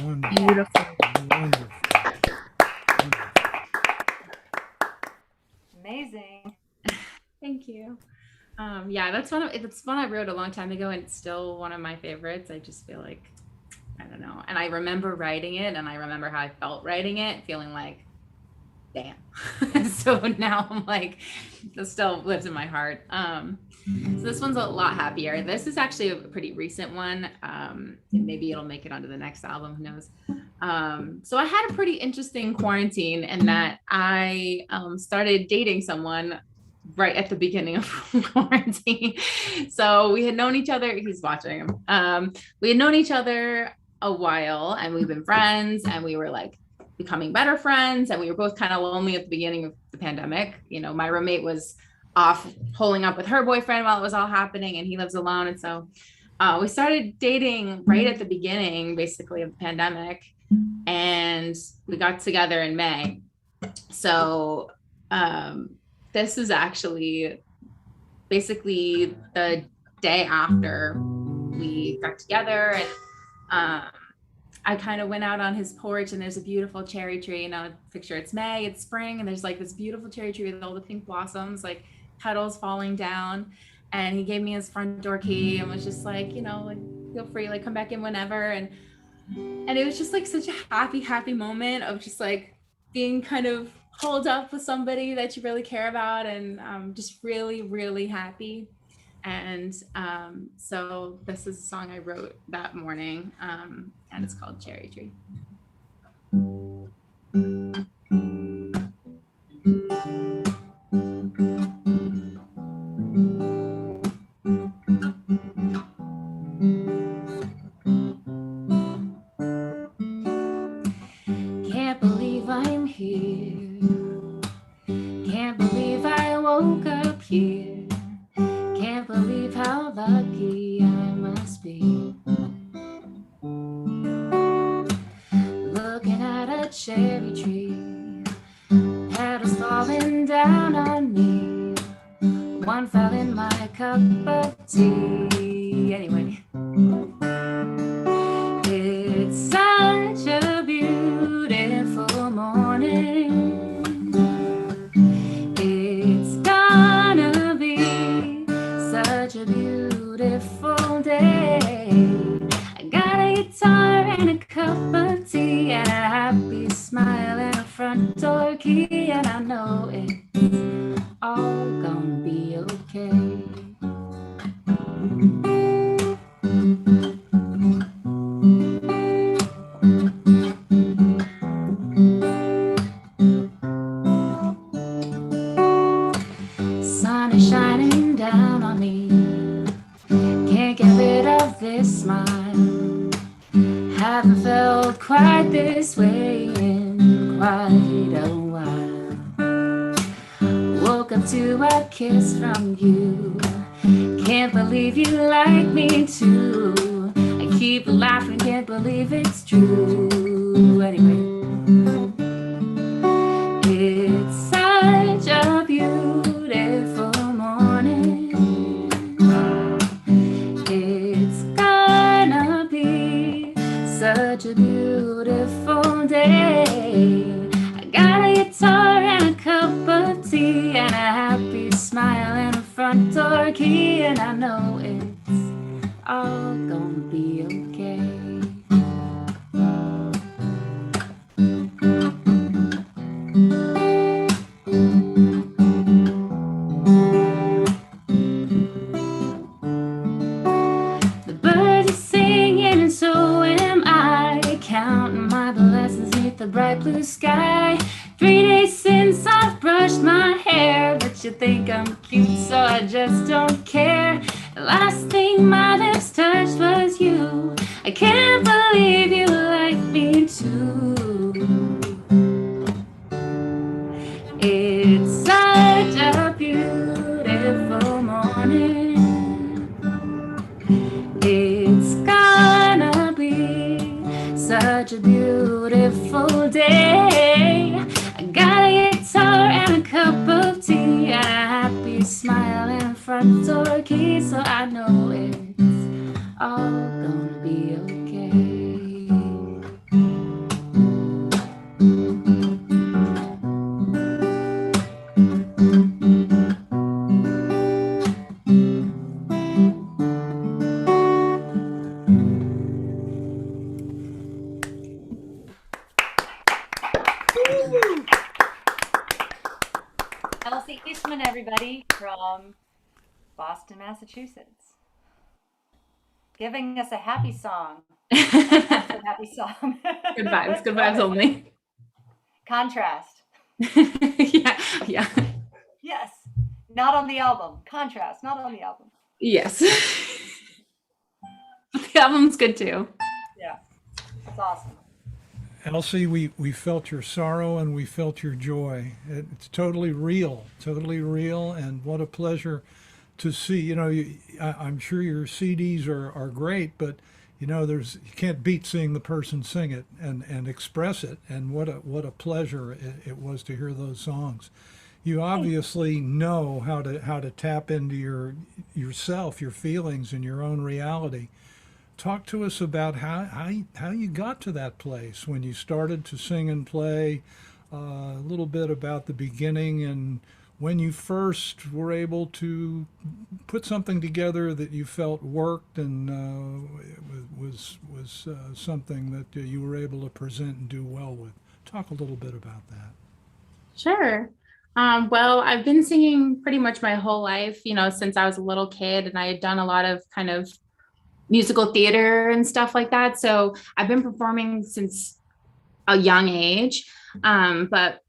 wonderful, Beautiful. wonderful. Amazing. Thank you. Yeah, that's one I wrote a long time ago, and it's still one of my favorites. I just feel like, I don't know. And I remember writing it, and I remember how I felt writing it, feeling like, damn. So now I'm like, this still lives in my heart. So this one's a lot happier. This is actually a pretty recent one. And maybe it'll make it onto the next album, who knows. So I had a pretty interesting quarantine in that I started dating someone right at the beginning of quarantine. So we had known each other. He's watching. We had known each other a while, and we've been friends, and we were like becoming better friends, and we were both kind of lonely at the beginning of the pandemic. You know, my roommate was off holing up with her boyfriend while it was all happening, and he lives alone. And so we started dating right at the beginning, basically, of the pandemic, and we got together in May. So this is actually basically the day after we got together, and I kind of went out on his porch, and there's a beautiful cherry tree. And I picture it's May, it's spring, and there's like this beautiful cherry tree with all the pink blossoms, like petals falling down. And he gave me his front door key and was just like, you know, like, feel free, like come back in whenever. And it was just like such a happy moment of just like being kind of holed up with somebody that you really care about, and just really happy. And so this is a song I wrote that morning, and it's called Cherry Tree. Can't believe I'm here. Can't believe I woke up here. Can't believe how lucky I must be. Looking at a cherry tree, petals falling down on me. One fell in my cup of tea. Anyway, it's such a beautiful morning. It's gonna be such a beautiful day. I got a guitar and a cup of tea and a happy smile and a front door key, and I know it's all gonna be okay. Sun is shining down on me. Can't get rid of this smile. Haven't felt quite this way in quite a while. Woke up to a kiss from you. Can't believe you like me too. I keep laughing, can't believe it's true. Anyway, it's such a beautiful morning. It's gonna be such a beautiful day. I got a guitar and a cup of tea and a happy smile and a front door key, and I know it's all gonna be okay. The birds are singing and so am I, counting my blessings beneath the bright blue sky. 3 days since I've brushed my hair, but you think I'm cute, so I just don't care. The last thing my lips touched was you. I can't believe you like me too. It's such a beautiful morning. It's gonna be such a beautiful day. I got a guitar and a cup of tea and a happy smile and a front door key, so I know it's all gonna be okay. Elsie Eastman, everybody, from Boston, Massachusetts, giving us a happy song. That's a happy song. Good vibes only. Contrast. Yeah. Yes. Not on the album. Contrast, not on the album. Yes. The album's good too. Yeah. It's awesome. Elsie, we felt your sorrow and we felt your joy. It's totally real, and what a pleasure to see. You know, I'm sure your CDs are great, but you know, you can't beat seeing the person sing it and express it. And what a pleasure it was to hear those songs. You obviously know how to tap into yourself, your feelings, and your own reality. Talk to us about how you got to that place when you started to sing and play, a little bit about the beginning and when you first were able to put something together that you felt worked and was something that you were able to present and do well with. Talk a little bit about that. Sure. Well, I've been singing pretty much my whole life, you know, since I was a little kid, and I had done a lot of kind of musical theater and stuff like that. So I've been performing since a young age. But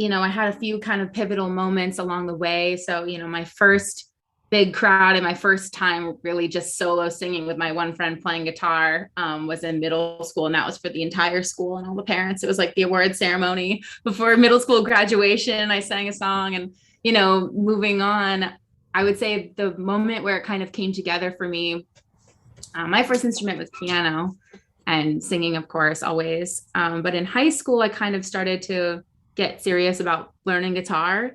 I had a few kind of pivotal moments along the way. So, my first big crowd and my first time really just solo singing with my one friend playing guitar was in middle school. And that was for the entire school and all the parents. It was like the award ceremony before middle school graduation. I sang a song and, moving on, I would say the moment where it kind of came together for me, my first instrument was piano and singing, of course, always. But in high school, I kind of started to get serious about learning guitar.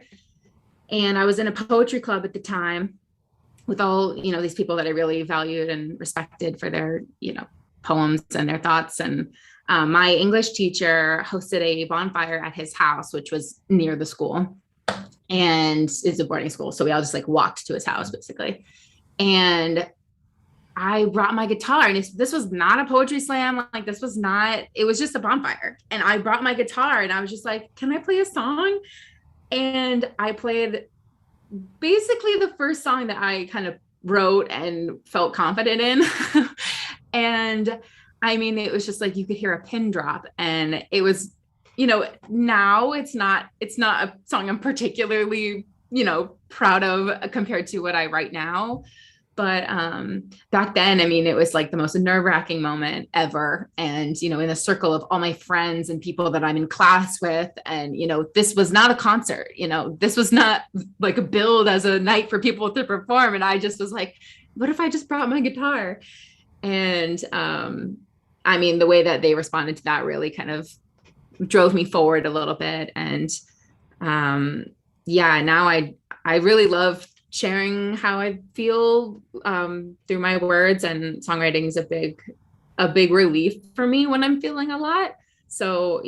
And I was in a poetry club at the time with all, these people that I really valued and respected for their, poems and their thoughts. And my English teacher hosted a bonfire at his house, which was near the school, and it's a boarding school. So we all just like walked to his house basically. And I brought my guitar, and this was not a poetry slam. Like it was just a bonfire. And I brought my guitar and I was just like, can I play a song? And I played basically the first song that I kind of wrote and felt confident in. And I mean, it was just like, you could hear a pin drop, and it was, now it's not a song I'm particularly, proud of compared to what I write now. But back then, I mean, it was like the most nerve-wracking moment ever. And, in a circle of all my friends and people that I'm in class with. And, this was not a concert, this was not like a build as a night for people to perform. And I just was like, what if I just brought my guitar? And I mean, the way that they responded to that really kind of drove me forward a little bit. And now I really love sharing how I feel through my words, and songwriting is a big relief for me when I'm feeling a lot. So,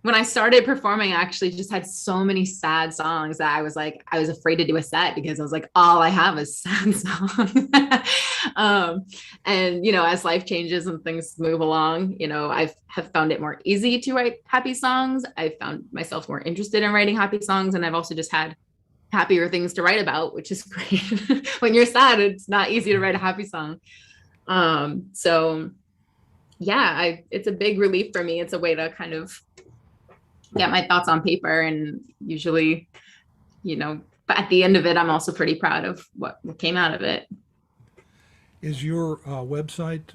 when I started performing, I actually just had so many sad songs that I was afraid to do a set, because I was like, all I have is sad songs. And, as life changes and things move along, I have found it more easy to write happy songs. I found myself more interested in writing happy songs. And I've also just had happier things to write about, which is great. When you're sad, it's not easy to write a happy song. It's a big relief for me. It's a way to kind of get my thoughts on paper, and usually, but at the end of it, I'm also pretty proud of what came out of it. Is your website,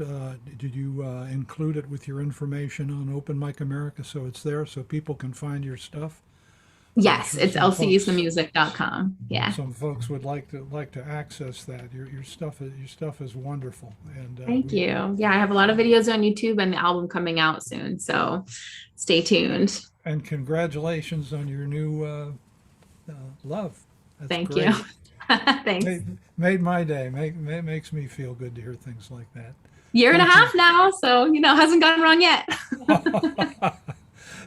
did you include it with your information on Open Mic America, so it's there so people can find your stuff? Yes, it's elsieeastmanmusic.com. Yeah. Some folks would like to access that. Your stuff is wonderful. And thank you. Yeah, I have a lot of videos on YouTube and the album coming out soon, so stay tuned. And congratulations on your new love. That's thank great. you. Thanks. Made my day. Makes me feel good to hear things like that. Year and a half now, so hasn't gone wrong yet.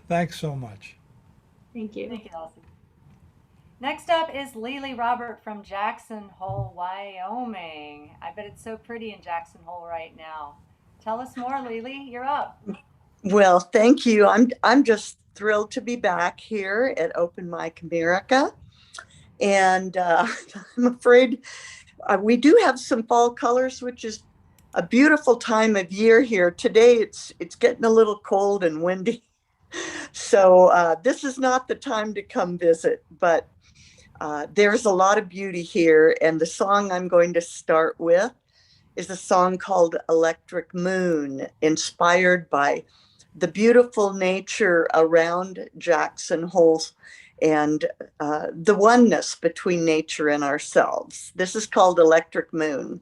Thanks so much. Thank you. Thank you, Elsie. Next up is LeeLee Robert from Jackson Hole, Wyoming. I bet it's so pretty in Jackson Hole right now. Tell us more, LeeLee. You're up. Well, thank you. I'm just thrilled to be back here at Open Mic America. And I'm afraid we do have some fall colors, which is a beautiful time of year here. Today it's getting a little cold and windy. So this is not the time to come visit, but there's a lot of beauty here. And the song I'm going to start with is a song called Electric Moon, inspired by the beautiful nature around Jackson Hole and the oneness between nature and ourselves. This is called Electric Moon.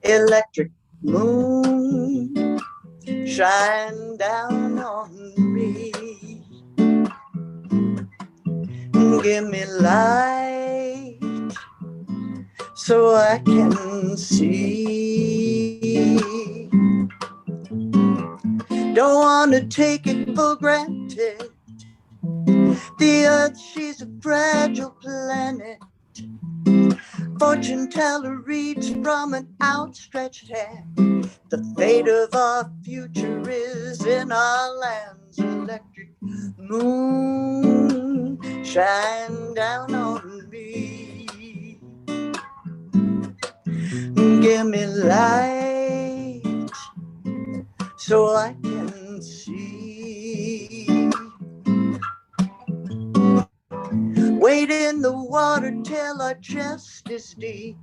Electric moon, shine down on me. Give me light so I can see. Don't want to take it for granted. The earth, she's a fragile planet. Fortune teller reads from an outstretched hand. The fate of our future is in our lands. Electric moon, shine down on me. Give me light so I can see. Wade in the water till our chest is deep.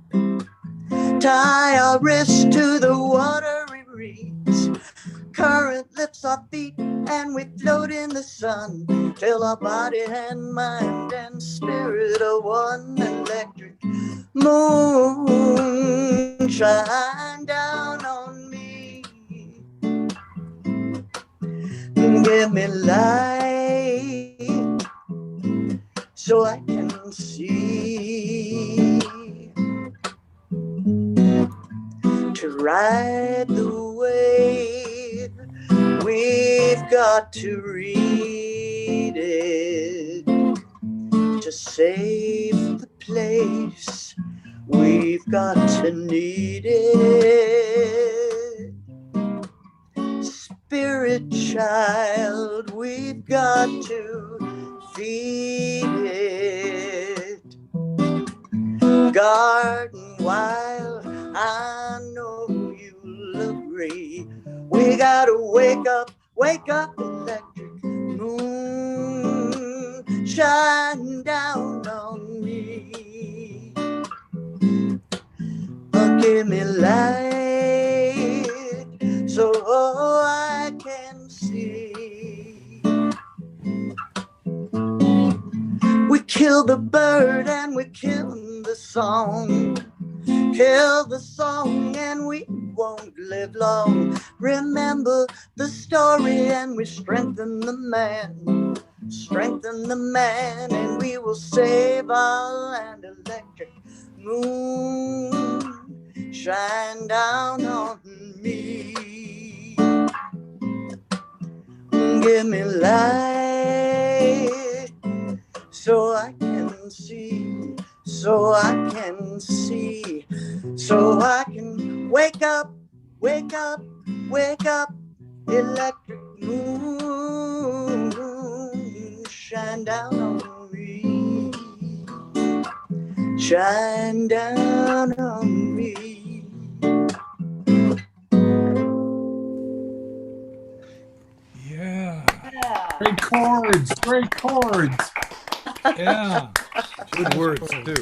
Tie our wrists to the watery reeds. Current lifts our feet and we float in the sun till our body and mind and spirit are one. Electric moon shine down on me. Give me light so I can see. To ride the wave, we've got to read it. To save the place, we've got to need it. Spirit child, we've got to feed it. Garden wild, I know you'll agree. We gotta wake up, electric moon, shine down on me. Give me light so I can see. We kill the bird and we kill the song. Kill the song and we won't live long. Remember the story and we strengthen the man. Strengthen the man and we will save our land. Electric moon, shine down on me. Give me light so I can see. So I can see, so I can wake up, wake up, wake up, electric moon, shine down on me, shine down on me. Yeah. Great chords, great chords. Yeah. Good words too.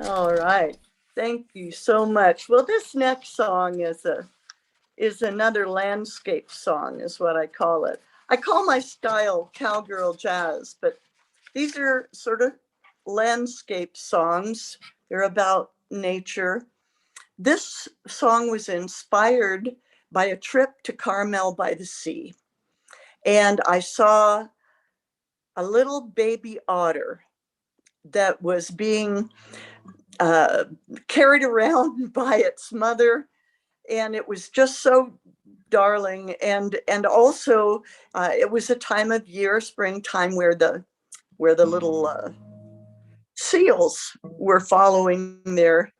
All right. Thank you so much. Well, this next song is another landscape song, is what I call it. I call my style cowgirl jazz, but these are sort of landscape songs. They're about nature. This song was inspired by a trip to Carmel by the Sea. And I saw a little baby otter that was being carried around by its mother, and it was just so darling. And also it was a time of year, springtime, where the little seals were following their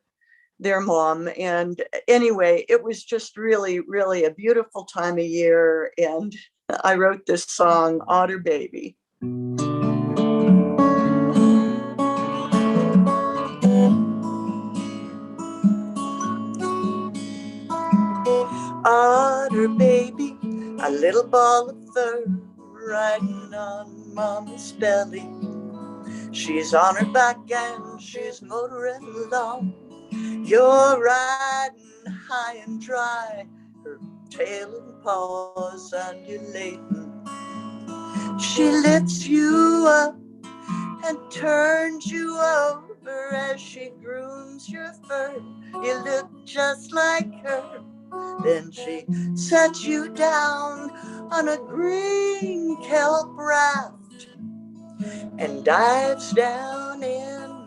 mom. And anyway, it was just really, really a beautiful time of year. And I wrote this song, Otter Baby. Otter baby, a little ball of fur riding on mama's belly. She's on her back and she's motoring along. You're riding high and dry, her tail and paws undulating. She lifts you up and turns you over as she grooms your fur. You look just like her. Then she sets you down on a green kelp raft and dives down in,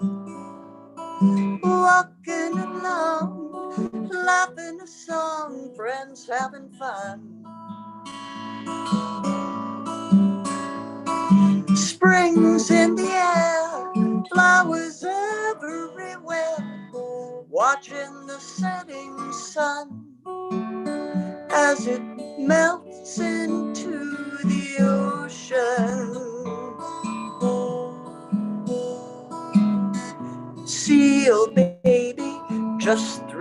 walking along, laughing a song, friends having fun. Spring's in the air, flowers everywhere, watching the setting sun as it melts into the ocean. Seal baby, just 3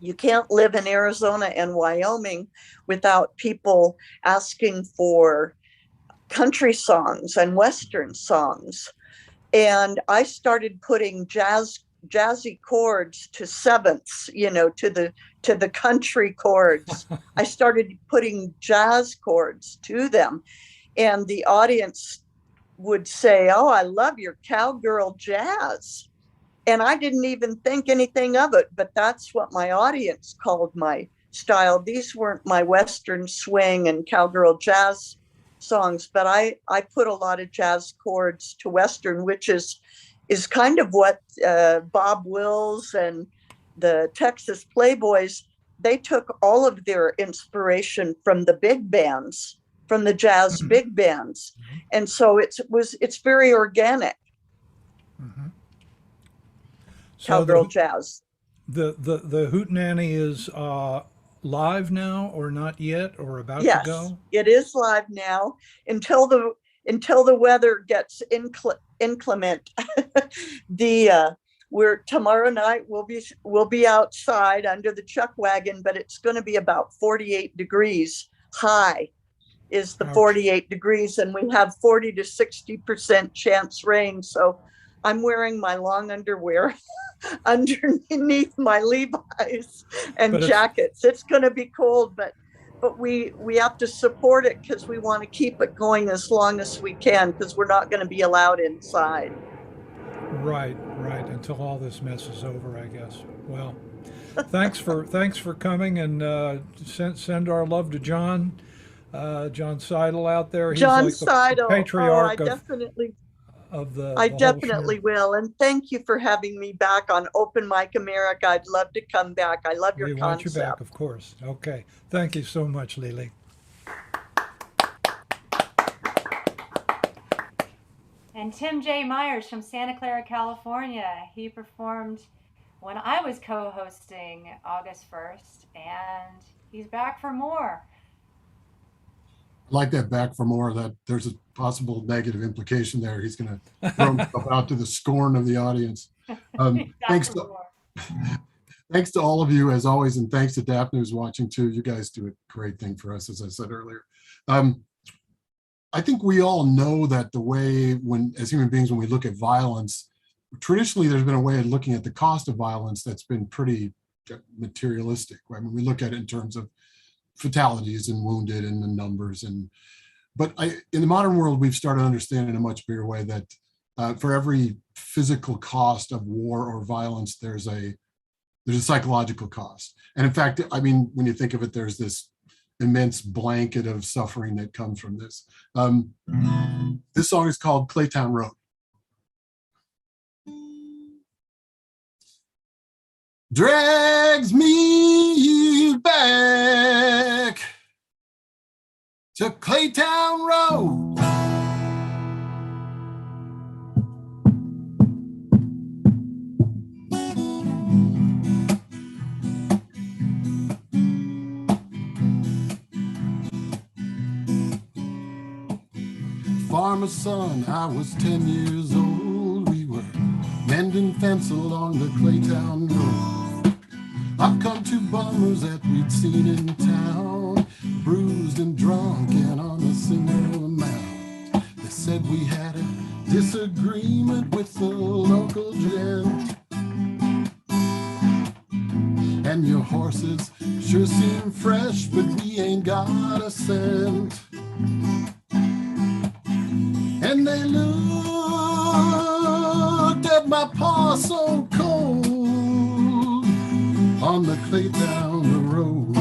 You can't live in Arizona and Wyoming without people asking for country songs and Western songs. And I started putting jazzy chords to sevenths, to the country chords. I started putting jazz chords to them. And the audience would say, "Oh, I love your cowgirl jazz." And I didn't even think anything of it, but that's what my audience called my style. These weren't my Western swing and cowgirl jazz songs, but I put a lot of jazz chords to Western, which is kind of what Bob Wills and the Texas Playboys, they took all of their inspiration from the big bands, from the jazz big bands. And so it's very organic. Mm-hmm. So cowgirl jazz. The Hootenanny is live now, or not yet, or about Yes, to go? it is live now until the weather gets inclement. Tomorrow night we'll be outside under the chuck wagon, but it's going to be about 48 degrees high. Is the 48 degrees, and we have 40 to 60% chance rain. So I'm wearing my long underwear underneath my Levi's and jackets. It's going to be cold, but we have to support it because we want to keep it going as long as we can, because we're not going to be allowed inside. Right, until all this mess is over, I guess. Well, thanks for coming, and send our love to John Seidel out there. He's John like Seidel, the patriarch I definitely will. And thank you for having me back on Open Mic America. I'd love to come back. I love your concept. We want you back, of course. Okay. Thank you so much, LeeLee. And Tim J. Myers from Santa Clara, California. He performed when I was co-hosting August 1st, and he's back for more. I like that, back for more. That there's a possible negative implication there. He's going to throw himself out to the scorn of the audience. Thanks to all of you, as always, and thanks to Daphne who's watching too. You guys do a great thing for us, as I said earlier. I think we all know that the way, as human beings, when we look at violence, traditionally there's been a way of looking at the cost of violence that's been pretty materialistic. Right? When we look at it in terms of fatalities and wounded and the numbers, but in the modern world, we've started understanding in a much bigger way that for every physical cost of war or violence, there's a psychological cost. And in fact, I mean, when you think of it, there's this immense blanket of suffering that comes from this. This song is called Claytown Road. Drags me back to Claytown Road. Farmer's son, I was 10 years old. We were mending fence along the Claytown Road. I've come to bummers that we'd seen in town, bruised and drunk and on a single amount. They said we had a disagreement with the local gent, and your horses sure seem fresh, but we ain't got a cent. And they looked at my paw so cold on the Claytown Road.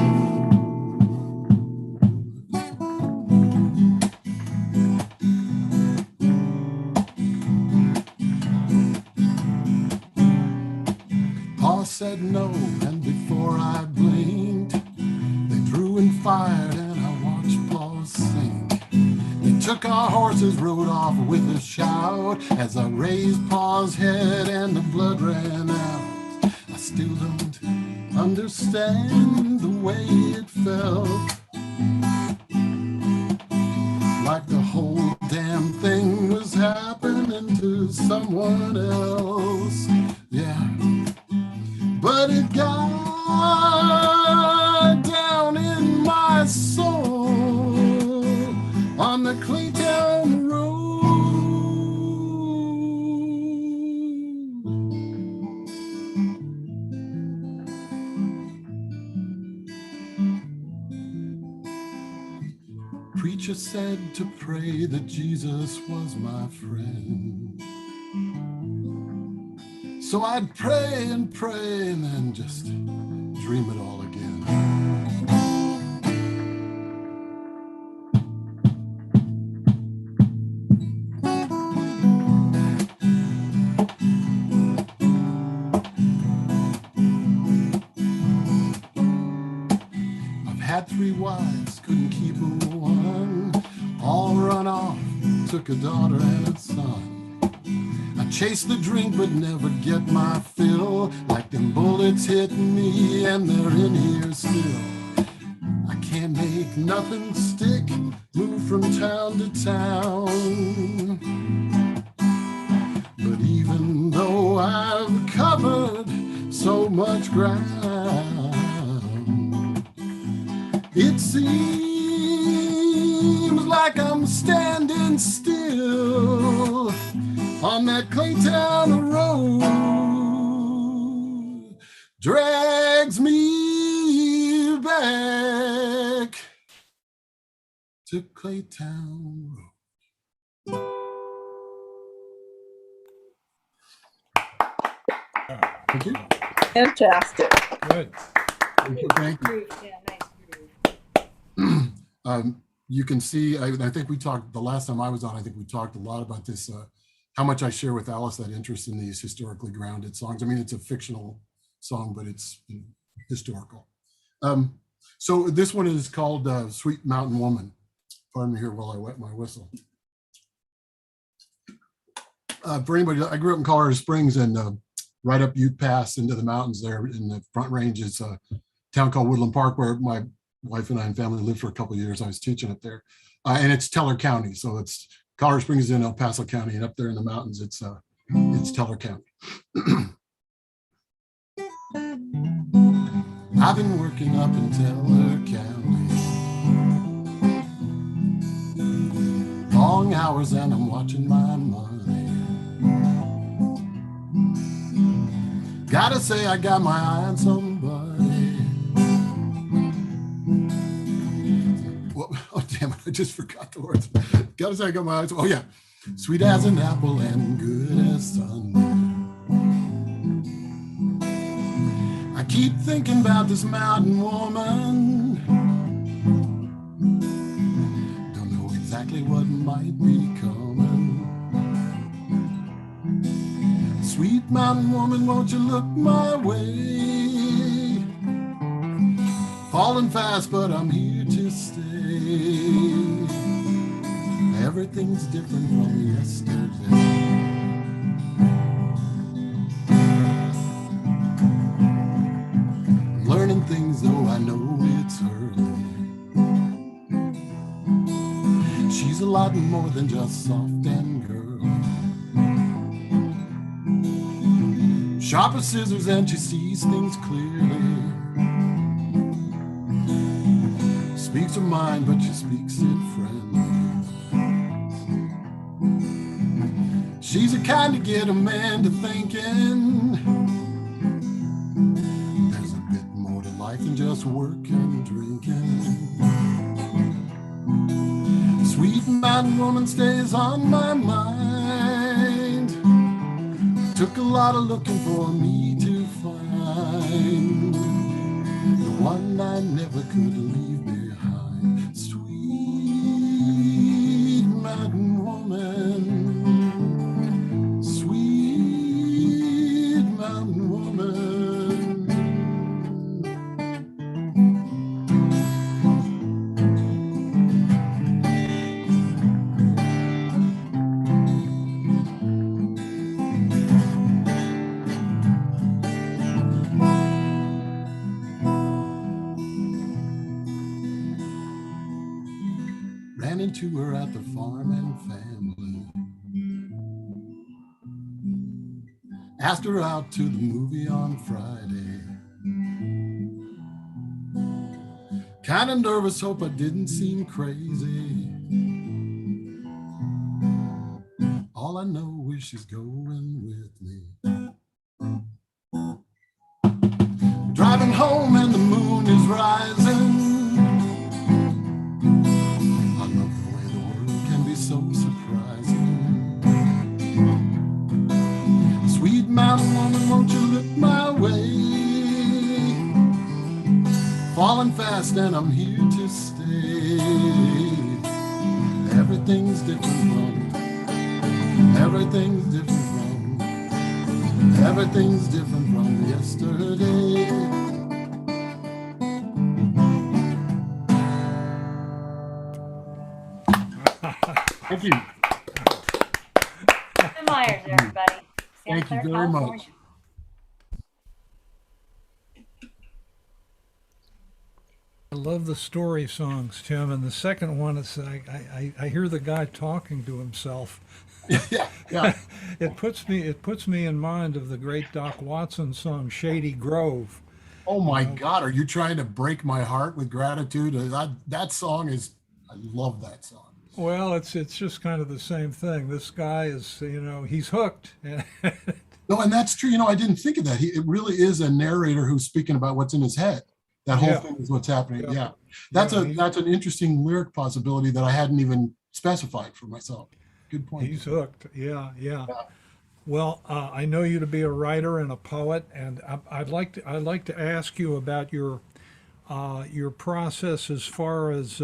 Pa said no, and before I blinked, they drew and fired, and I watched Pa sink. Took our horses, rode off with a shout as I raised Pa's head and the blood ran out. I still don't understand the way it felt, like the whole damn thing was happening to someone else. Yeah, but it got heart, down in my soul, on the Claytown Road. Preacher said to pray that Jesus was my friend. So I'd pray and pray and then just dream it all again. I've had 3 wives, couldn't keep one. All run off, took a daughter and a son. I chase the drink but never get my fill, like them bullets hitting me and they're in here still. I can't make nothing stick, move from town to town. But even though I've covered so much ground, it seems like I'm standing still on that Claytown Road, drags me back to Claytown Road. Thank you. Fantastic. Good. Thank you. Thank you. Yeah, nice groove. You can see, I think we talked, the last time I was on, I think we talked a lot about this, how much I share with Alice that interest in these historically grounded songs. I mean, it's a fictional song, but it's historical. So this one is called Sweet Mountain Woman. Pardon me here while I wet my whistle. For anybody, I grew up in Colorado Springs, and right up Ute Pass into the mountains there in the Front Range is a town called Woodland Park, where my wife and I and family lived for a couple of years. I was teaching up there, and it's Teller County. So it's Colorado Springs in El Paso County, and up there in the mountains, it's Teller County. I've been working up in Teller County, long hours, and I'm watching my money. Gotta say, I got my eye on somebody. Oh, damn it, I just forgot the words. Gotta say, I got my eyes. Oh, yeah. Sweet as an apple and good as thunder. I keep thinking about this mountain woman. Don't know exactly what might be coming. Sweet mountain woman, won't you look my way? Falling fast, but I'm here to stay. Everything's different from yesterday. I'm learning things, though I know it's early. She's a lot more than just soft and girl. Sharp as scissors, and she sees things clearly. Speaks her mind, but she speaks it friendly. She's the kind to get a man to thinking. There's a bit more to life than just work and drinking. Sweet mountain woman stays on my mind. Took a lot of looking for me to find the one I never could leave behind. Sweet mountain woman, sweet mountain woman. Ran into her at the farm and family. Asked her out to the movie on Friday. Kind of nervous, hope I didn't seem crazy. All I know is she's going with me. Driving home and the moon is rising. I love the way the world can be so surprising. Sweet mountain woman, won't you look my way? Falling fast and I'm here to stay. Everything's different from, everything's different from, everything's different from yesterday. Thank you. Tim Myers, everybody. Thank you very much. I love the story songs, Tim. And the second one is I hear the guy talking to himself. Yeah. It puts me in mind of the great Doc Watson song Shady Grove. Oh my God, are you trying to break my heart with gratitude? That song is, I love that song. Well, it's just kind of the same thing. This guy is, he's hooked. No, and that's true. I didn't think of that. It really is a narrator who's speaking about what's in his head. That whole thing is what's happening. Yeah. That's an interesting lyric possibility that I hadn't even specified for myself. Good point. He's hooked. Yeah. Well, I know you to be a writer and a poet, and I'd like to ask you about your process as far as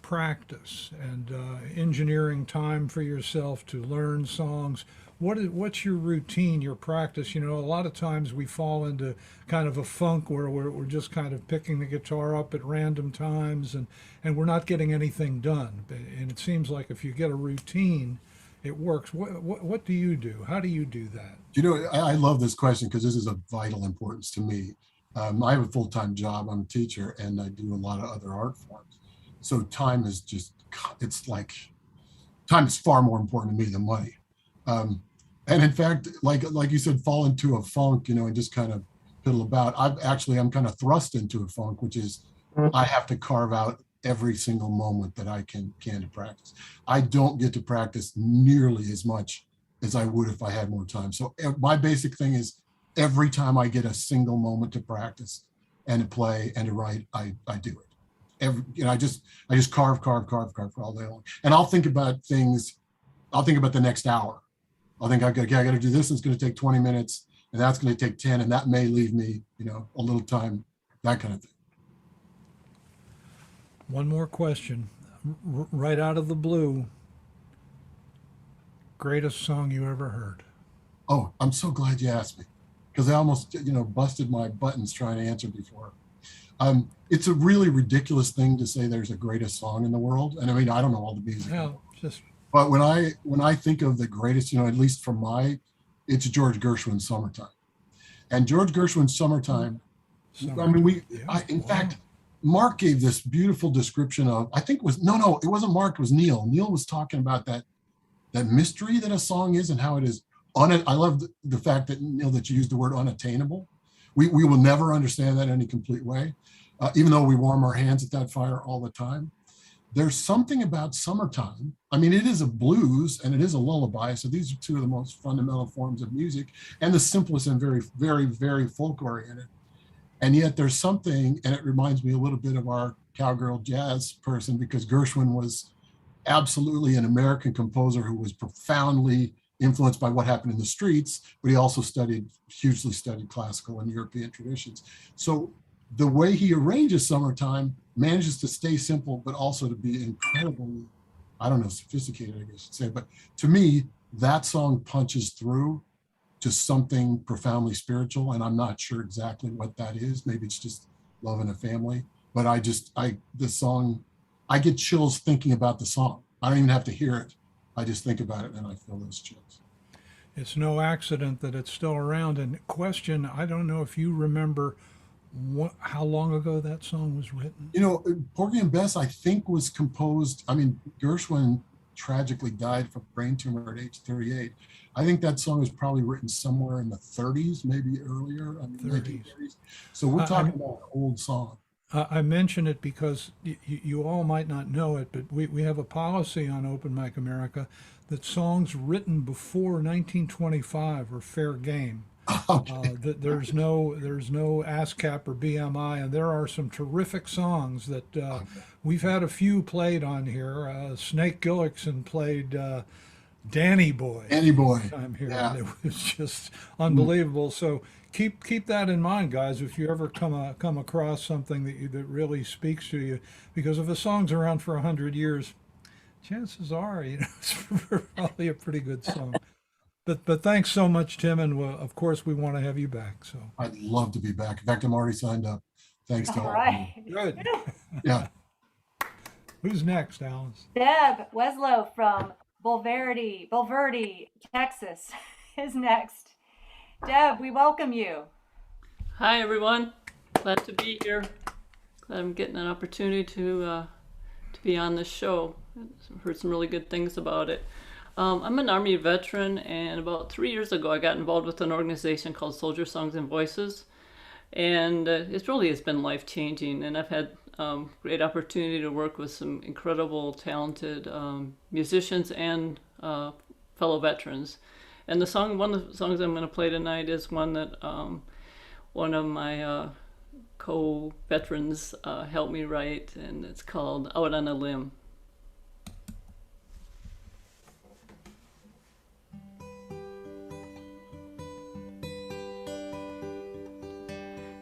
practice and engineering time for yourself to learn songs. What's your routine, your practice? A lot of times we fall into kind of a funk where we're just kind of picking the guitar up at random times and we're not getting anything done. And it seems like if you get a routine, it works. What do you do? How do you do that? I love this question because this is of vital importance to me. I have a full-time job. I'm a teacher and I do a lot of other art forms. So time is time is far more important to me than money. And in fact, like you said, fall into a funk, and just kind of fiddle about. I'm kind of thrust into a funk, which is I have to carve out every single moment that I can to practice. I don't get to practice nearly as much as I would if I had more time. So my basic thing is every time I get a single moment to practice and to play and to write, I do it. I just carve all day long. And I'll think about things. I'll think about the next hour. I'll think I got to do this. It's going to take 20 minutes, and that's going to take 10, and that may leave me, a little time, that kind of thing. One more question, right out of the blue. Greatest song you ever heard? Oh, I'm so glad you asked me, because I almost, busted my buttons trying to answer before. It's a really ridiculous thing to say there's a greatest song in the world, and I don't know all the music. But when I think of the greatest, at least it's George Gershwin's Summertime. And George Gershwin's Summertime, in fact, Mark gave this beautiful description of, it wasn't Mark, it was Neil. Neil was talking about that mystery that a song is and how it is, I love the fact that, Neil, that you used the word unattainable. We will never understand that in any complete way, even though we warm our hands at that fire all the time. There's something about summertime. It is a blues and it is a lullaby. So these are two of the most fundamental forms of music and the simplest and very, very, very folk oriented. And yet there's something, and it reminds me a little bit of our cowgirl jazz person, because Gershwin was absolutely an American composer who was profoundly influenced by what happened in the streets, but he also hugely studied classical and European traditions. So the way he arranges Summertime manages to stay simple, but also to be incredibly, sophisticated, I guess you'd say. But to me, that song punches through to something profoundly spiritual, and I'm not sure exactly what that is. Maybe it's just love and a family. But the song, I get chills thinking about the song. I don't even have to hear it. I just think about it and I feel those chills. It's no accident that it's still around. And question, I don't know if you remember how long ago that song was written? Porgy and Bess, I think, was composed. Gershwin tragically died from brain tumor at age 38. I think that song was probably written somewhere in the 30s, maybe earlier. 30s. So we're talking about an old song. I mention it because you all might not know it, but we have a policy on Open Mic America that songs written before 1925 are fair game. That there's no ASCAP or BMI, and there are some terrific songs that we've had a few played on here. Snake Gillickson played Danny Boy. Danny Boy. Time here, Yeah. and it was just unbelievable. So keep that in mind, guys. If you ever come across something that really speaks to you, because if a song's around for 100 years, chances are it's probably a pretty good song. But thanks so much, Tim, and of course we want to have you back. So I'd love to be back. In fact, I'm already signed up. Thanks to All all. right. good. Yeah. Who's next, Alice? Deb Weslow from Bulverde, Texas is next. Deb, we welcome you. Hi, everyone. Glad to be here. Glad I'm getting an opportunity to be on this show. I've heard some really good things about it. I'm an Army veteran, and about 3 years ago, I got involved with an organization called Soldier Songs and Voices, and it's been life-changing. And I've had great opportunity to work with some incredible, talented musicians and fellow veterans. And one of the songs I'm going to play tonight is one that one of my co-veterans helped me write, and it's called Out on a Limb.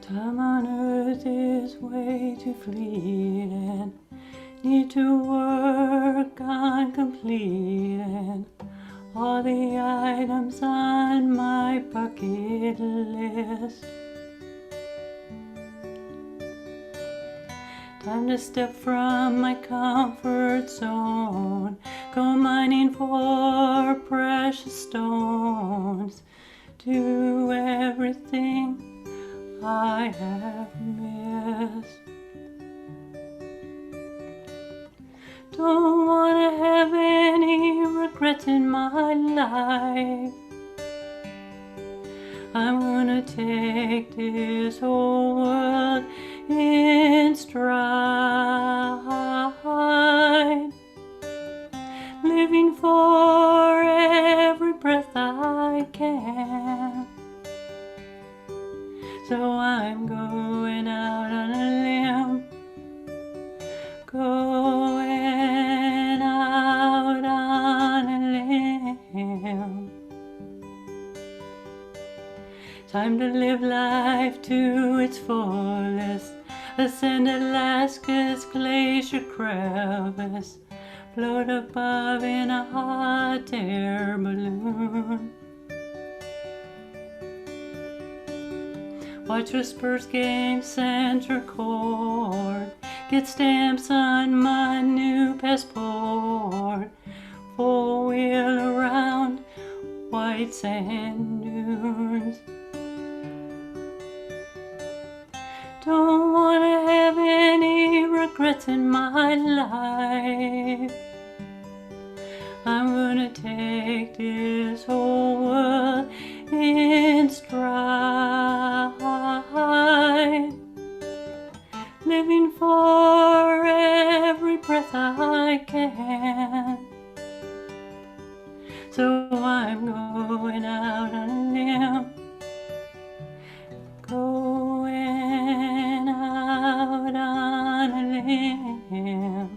Time on earth is way too fleeting, need to work on completing all the items on my bucket list. Time to step from my comfort zone, go mining for precious stones, do everything I have missed. Don't want to have any regrets in my life. I'm gonna take this whole world in stride, living for every breath I can. So I'm going out on a limb, going out on a limb. Time to live life to its fullest, ascend Alaska's glacier crevice, float above in a hot air balloon. Watch Whispers Game Center Court, get stamps on my new passport, four-wheel around white sand dunes. Don't want to have any regrets in my life. I'm gonna take this whole world in stride, living for every breath I can. So I'm going out on a limb, going out on a limb.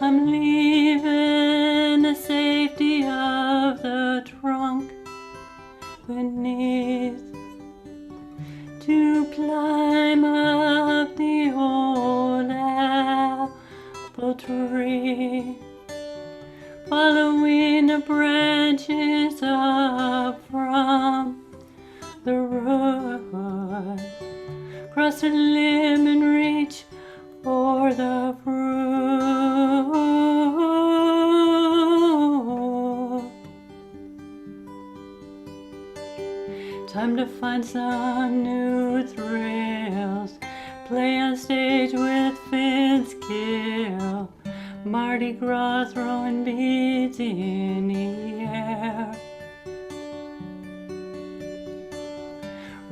I'm leaving the safety of the trunk beneath to climb up the old apple tree, following the branches up from the road, cross the limb and reach for the fruit. Time to find some new thrills, play on stage with Finn's Gill, Mardi Gras throwing beads in the air.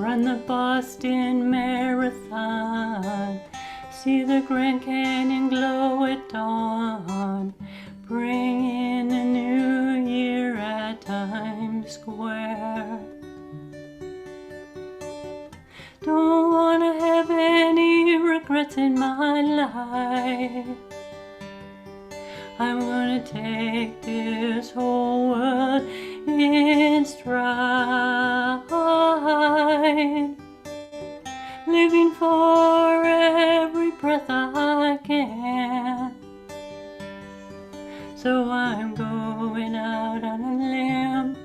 run the Boston Marathon, see the Grand Canyon glow at dawn, bring in a new year at Times Square. Don't wanna have any regrets in my life. I'm gonna take this whole world in stride, living for every breath I can. So I'm going out on a limb,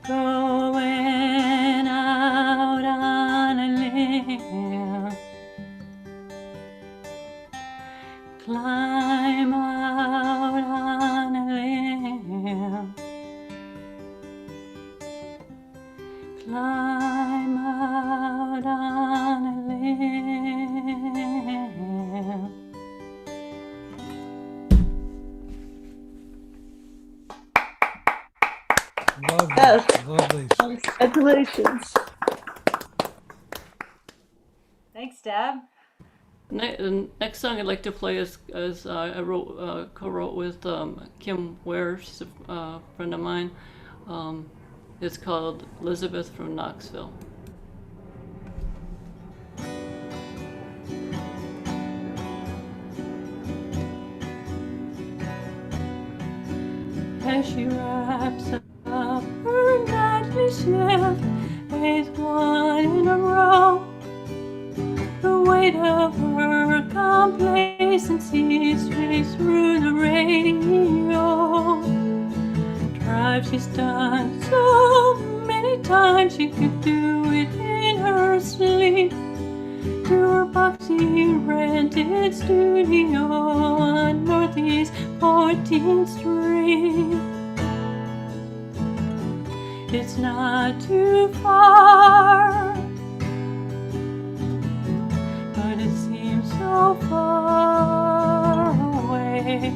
going out on a limb. Climb out on a limb. Climb out on a limb. Lovely, Yes. lovely. Congratulations. Thanks, Deb. The next song I'd like to play is I wrote co-wrote with Kim Ware, she's a friend of mine. It's called Elizabeth from Knoxville. As she wraps up her nightly shift, days one in a row, the weight of her complacency streaks through the radio. Drive she's done so many times she could do it in her sleep, to her boxy rented studio on Northeast 14th Street. It's not too far, but it seems so far away.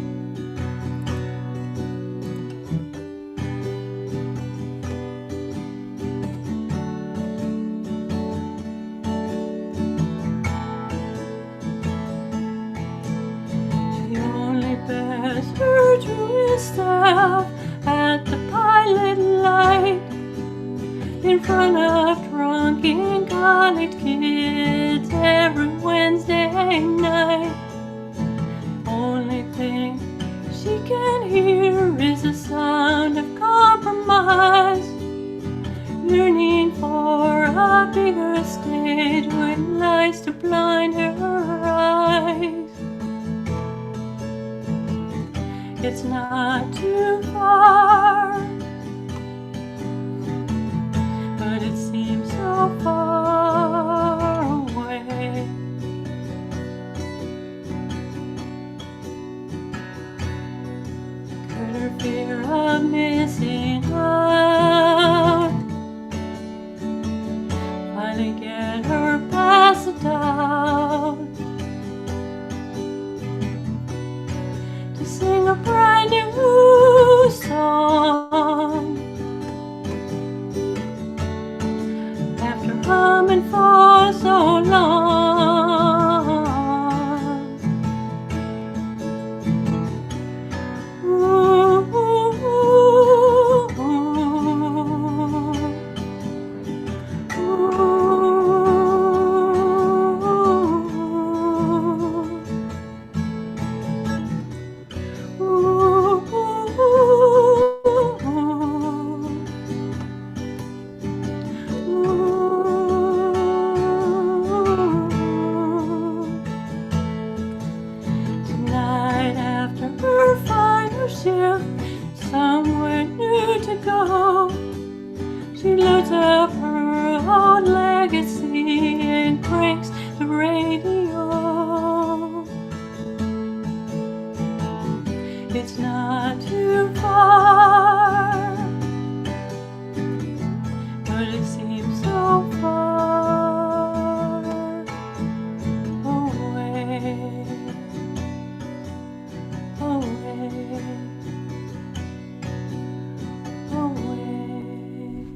She only bears her truest self at the pilot light, in front of drunken college kids every Wednesday night. Only thing she can hear is the sound of compromise, yearning for a bigger stage with lights to blind her eyes. It's not too far, but it seems so far away. Could her fear of missing out finally get her past the doubt to sing a brand new song? After humming for so long, ooh, ooh, ooh, tonight after her final shift, somewhere new to go, she loads up her old legacy and cranks the radio. It's not too far, but it seems so far away, away, away.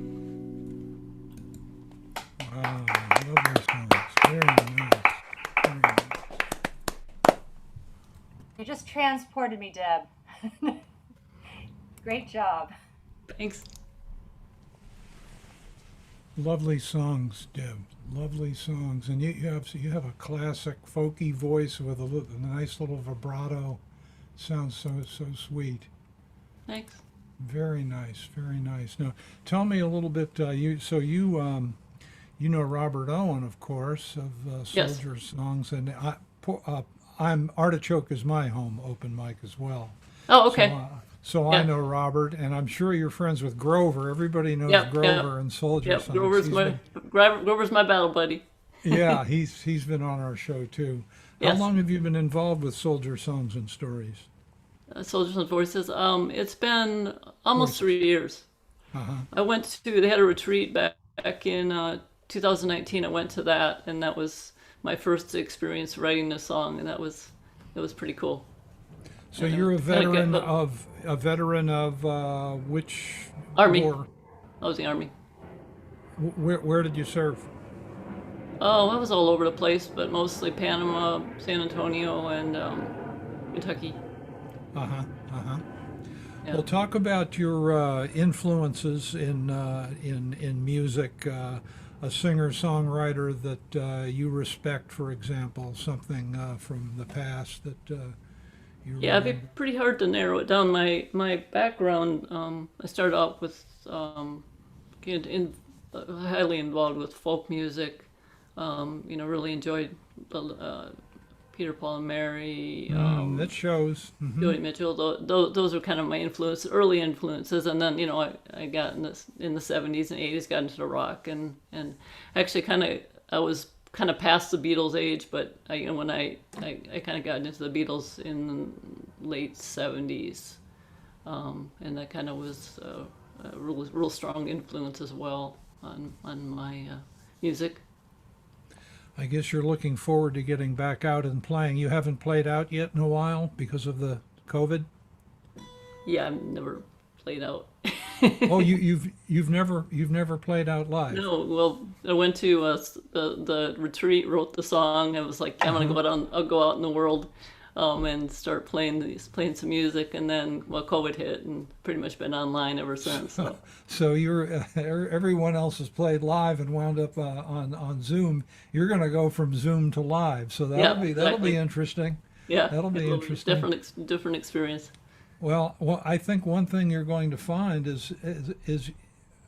You just transported me, Deb. Great job. Thanks. Lovely songs, Deb. Lovely songs, and you have a classic folky voice with a nice little vibrato. Sounds so sweet. Thanks. Very nice, very nice. Now, tell me a little bit. You know Robert Owen, of course, of Yes. Soldier Songs, and I'm Artichoke is my home open mic as well. Oh, okay. So Yeah. I know Robert, and I'm sure you're friends with Grover. Everybody knows Yep, Grover yep. and Soldier Yep, Songs. Grover's my battle buddy. Yeah, he's been on our show too. How Yes. long have you been involved with Soldier Songs and Stories? Soldiers and Voices. It's been almost 3 years. Uh-huh. I went to, they had a retreat back in 2019. I went to that, and that was my first experience writing a song, and it was pretty cool. So And, you're a kinda get veteran of which Army. war? I was the Army. Where did you serve? Oh, I was all over the place, but mostly Panama, San Antonio, and Kentucky. Uh-huh, uh-huh. Yeah. Well, talk about your influences in music. A singer-songwriter that you respect, for example, something from the past that you Yeah, it'd be remember. pretty hard to narrow it down. My background, I started out with highly involved with folk music. Really enjoyed Peter, Paul, and Mary. That shows. Mhm. Joni Mitchell. Those were kind of my early influences, and then I got in the 70s and 80s, got into the rock, and actually I was kind of past the Beatles age, but when I kind of got into the Beatles in the late 70s, and that kind of was a real strong influence as well on my music. I guess you're looking forward to getting back out and playing. You haven't played out yet in a while because of the COVID? Yeah, I've never played out. Oh, you've never played out live. No, well, I went to the retreat, wrote the song. I was like, I'm gonna I'll go out in the world, and start playing some music. And then, COVID hit, and pretty much been online ever since. So, So you're everyone else has played live and wound up on Zoom. You're going to go from Zoom to live. So that'll be exactly. interesting. Yeah, That'll be it'll interesting. different experience. Well, I think one thing you're going to find is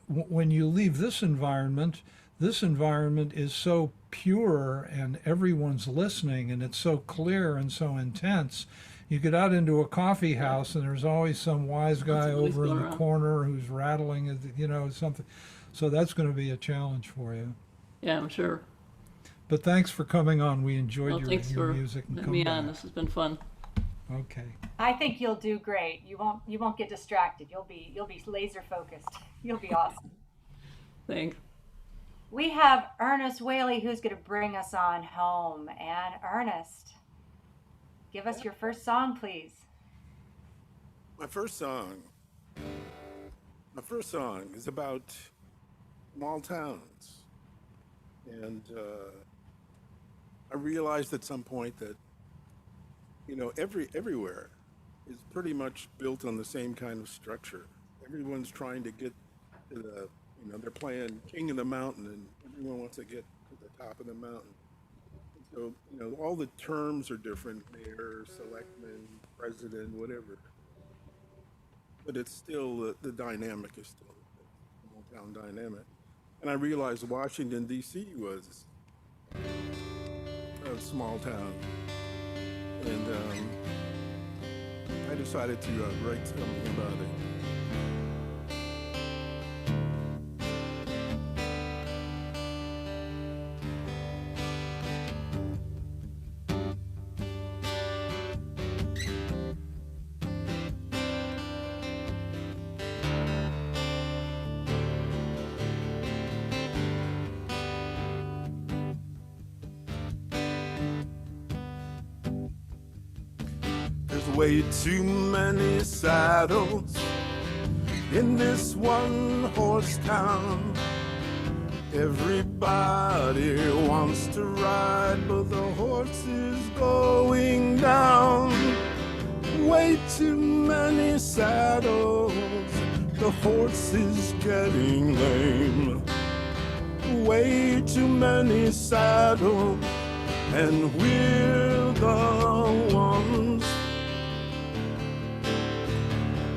when you leave this environment is so pure and everyone's listening and it's so clear and so intense. You get out into a coffee house and there's always some wise guy always over in going the around. corner who's rattling, something. So that's going to be a challenge for you. Yeah, I'm sure. But thanks for coming on. We enjoyed Well, thanks your for music and letting come me on. back. This has been fun. Okay. I think you'll do great. You won't get distracted. You'll be laser focused. You'll be awesome. Thanks. We have Ernest Whaley who's going to bring us on home. And Ernest, give us your first song, please. My first song is about small towns. And I realized at some point that, everywhere is pretty much built on the same kind of structure. Everyone's trying to get to they're playing King of the Mountain and everyone wants to get to the top of the mountain. So, all the terms are different, mayor, selectman, president, whatever. But it's still, the dynamic is still the small town dynamic. And I realized Washington, D.C. was a small town. And I decided to write something about it. There's way too many saddles in this one-horse town. Everybody wants to ride, but the horse is going down. too many saddles. The horse is getting lame. Way too many saddles, and we're the ones,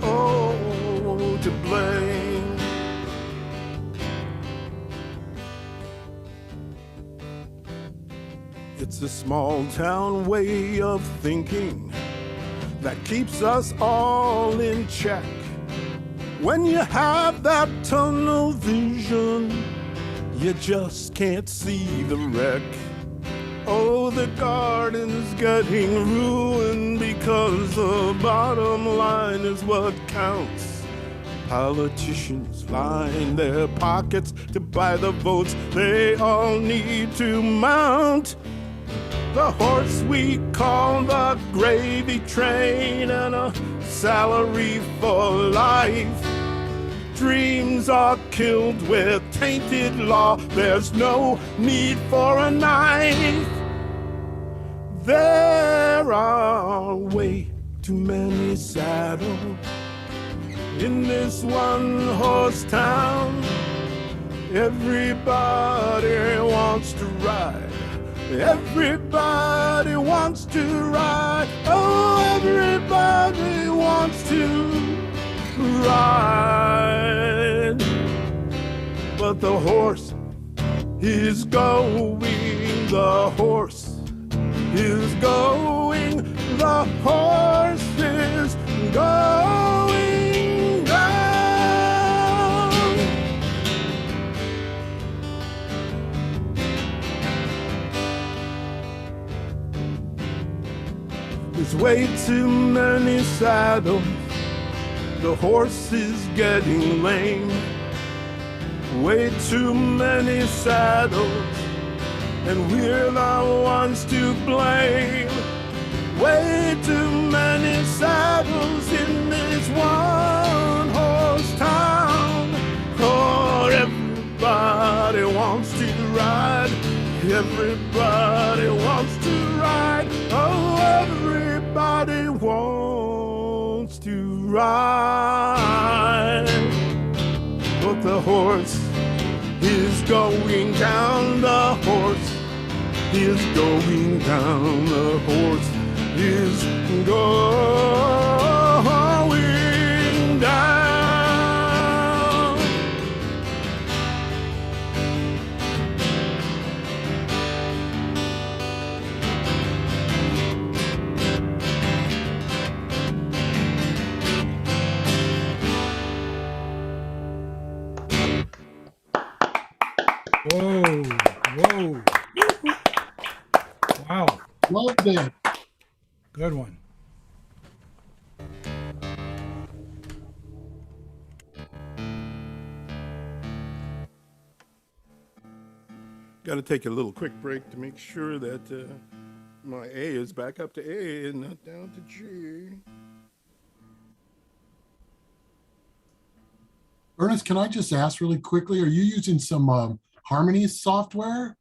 oh, to blame. It's a small town way of thinking that keeps us all in check. When you have that tunnel vision, you just can't see the wreck. Oh, the garden's getting ruined because the bottom line is what counts. Politicians line their pockets to buy the votes they all need to mount the horse we call the gravy train, and a salary for life. Dreams are killed with tainted law. There's no need for a knife. There are way too many saddles in this one-horse town. Everybody wants to ride. Everybody wants to ride. Oh, everybody wants to ride. But the horse is going. The horse is going. The horse is going down. There's way too many saddles. The horse is getting lame. Way too many saddles, and we're the ones to blame. Way too many saddles in this one-horse town. Oh, everybody wants to ride. Everybody wants to ride. Oh, everybody wants to ride. But the horse is going down. The horse is going down. The horse is going down. Whoa, whoa. Wow. Loved it. Good one. Got to take a little quick break to make sure that my A is back up to A and not down to G. Ernest, can I just ask really quickly, are you using some harmony software?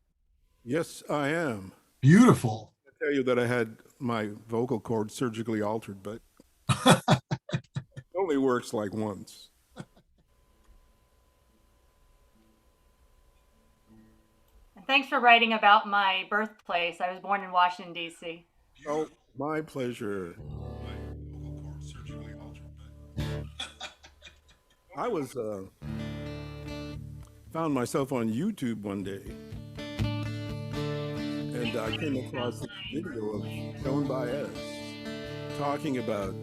Yes, I am. Beautiful. I tell you that I had my vocal cord surgically altered, but it only works like once. Thanks for writing about my birthplace. I was born in Washington, D.C. Oh, my pleasure. I was found myself on YouTube one day, and I came across this video of Joan Baez talking about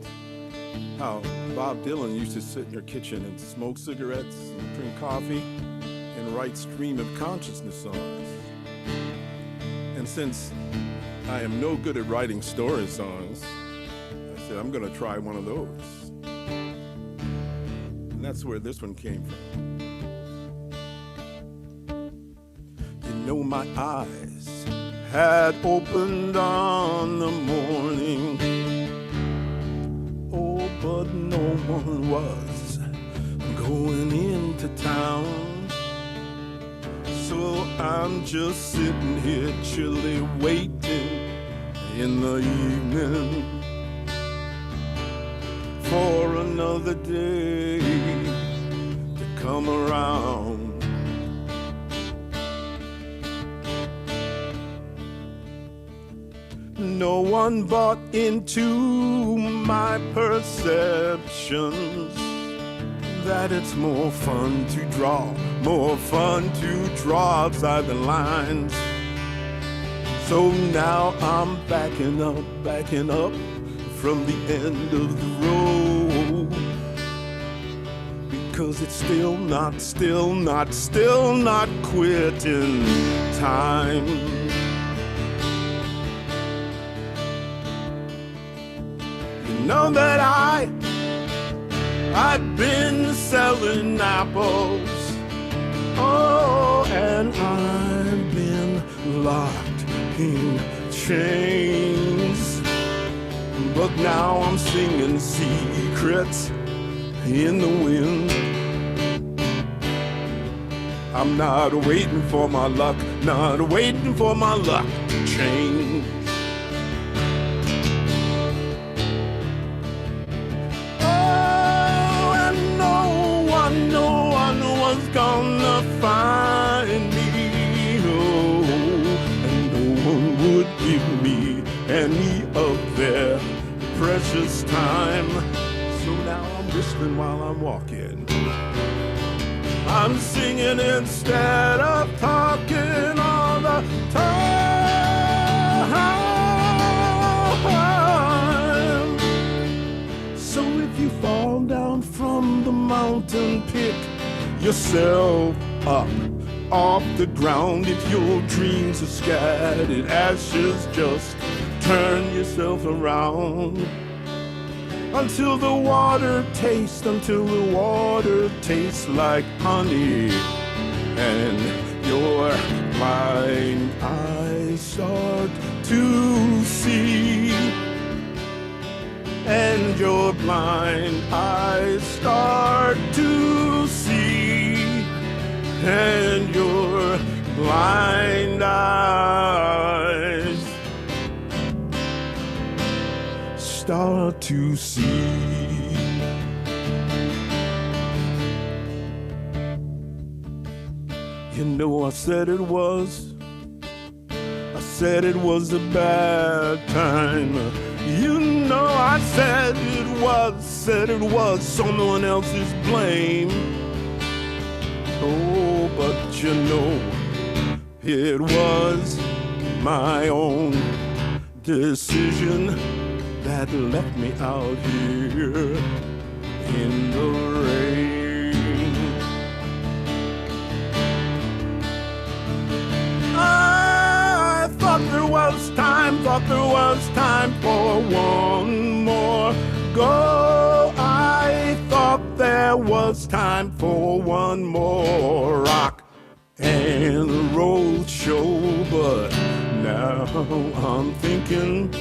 how Bob Dylan used to sit in her kitchen and smoke cigarettes and drink coffee and write stream of consciousness songs. And since I am no good at writing story songs, I said, I'm going to try one of those. And that's where this one came from. You know, my eyes had opened on the morning. Oh, but no one was going into town. So I'm just sitting here chilly waiting in the evening. for another day to come around. No one bought into my perceptions that it's more fun to draw, more fun to draw outside the lines. So now I'm backing up from the end of the road, because it's still not quitting time. You know that I've been selling apples, oh, and I've been locked in chains, but now I'm singing secrets in the wind. I'm not waiting for my luck, not waiting for my luck to change. Oh, and no one was gonna find me, oh, and no one would give me any of their precious time. So now I'm whistling while I'm walking, I'm singing instead of talking all the time. So if you fall down from the mountain, pick yourself up off the ground. If your dreams are scattered ashes, just turn yourself around until the water tastes like honey, and your blind eyes start to see, and your blind eyes start to see, and your blind eyes start to see. You know, I said it was a bad time. You know, I said it was someone else's blame. Oh, but you know, it was my own decision that left me out here in the rain. I thought there was time for one more go. I thought there was time for one more rock and roll show, but now I'm thinking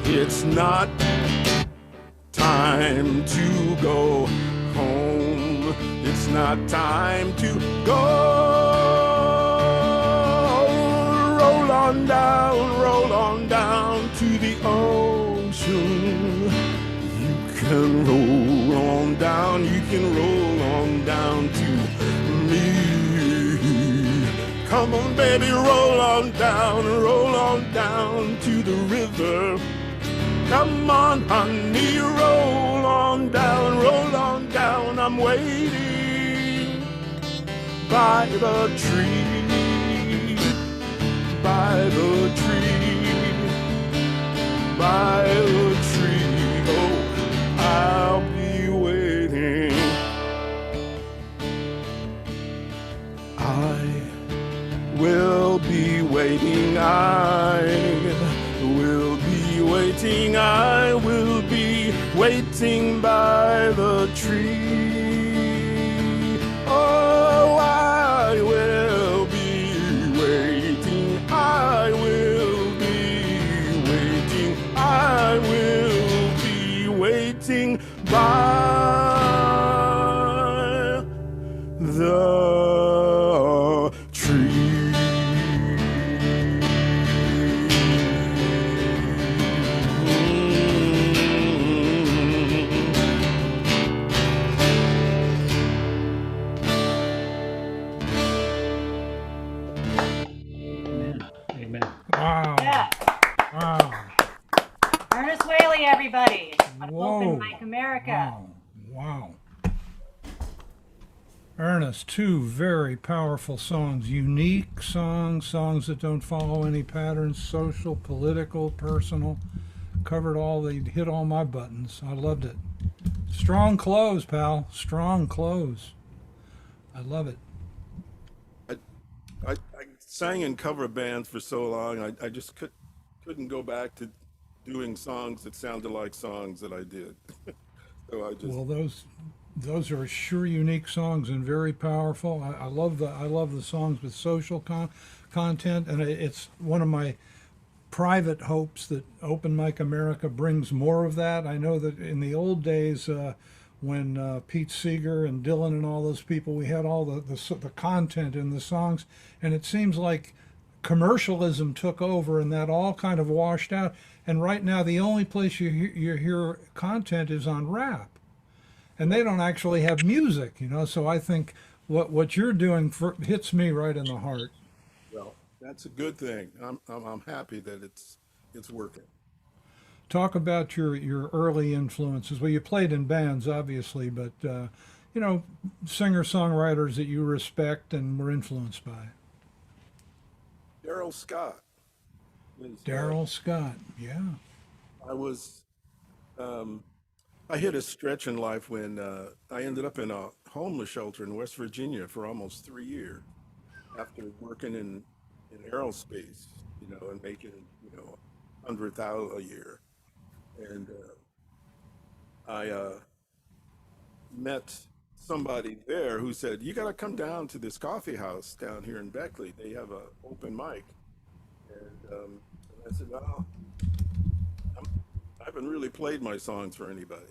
it's not time to go home. It's not time to go. Roll on down to the ocean. You can roll on down to me. Come on, baby, roll on down to the river. Come on, honey, roll on down, I'm waiting by the tree, oh, I'll be waiting. I will be waiting, I will be waiting by the tree. Oh, I will be waiting, I will be waiting by the tree. Wow. Yeah. Wow. Ernest Whaley, everybody. On Whoa. Open Mic America. Wow. Wow. Ernest, two very powerful songs, unique songs, songs that don't follow any patterns, social, political, personal. Covered all, they hit all my buttons. I loved it. Strong close, pal. Strong close. I love it. I sang in cover bands for so long, I just couldn't go back to doing songs that sounded like songs that I did. So I just Well, those are sure unique songs and very powerful. I love the songs with social content, and it's one of my private hopes that Open Mic America brings more of that. I know that in the old days, when Pete Seeger and Dylan and all those people, we had all the content in the songs, and it seems like commercialism took over and that all kind of washed out. And right now, the only place you hear content is on rap, and they don't actually have music, you know. So I think what you're doing hits me right in the heart. well, that's a good thing. I'm happy that it's working. Talk about your early influences. Well, you played in bands, obviously, but you know, singer-songwriters that you respect and were influenced by. Daryl Scott. Daryl Scott, yeah. I was, I hit a stretch in life when I ended up in a homeless shelter in West Virginia for almost 3 years after working in aerospace, you know, and making, you know, 100,000 a year. And I met somebody there who said, "You got to come down to this coffee house down here in Beckley. They have a open mic." And I said, "Well, I haven't really played my songs for anybody."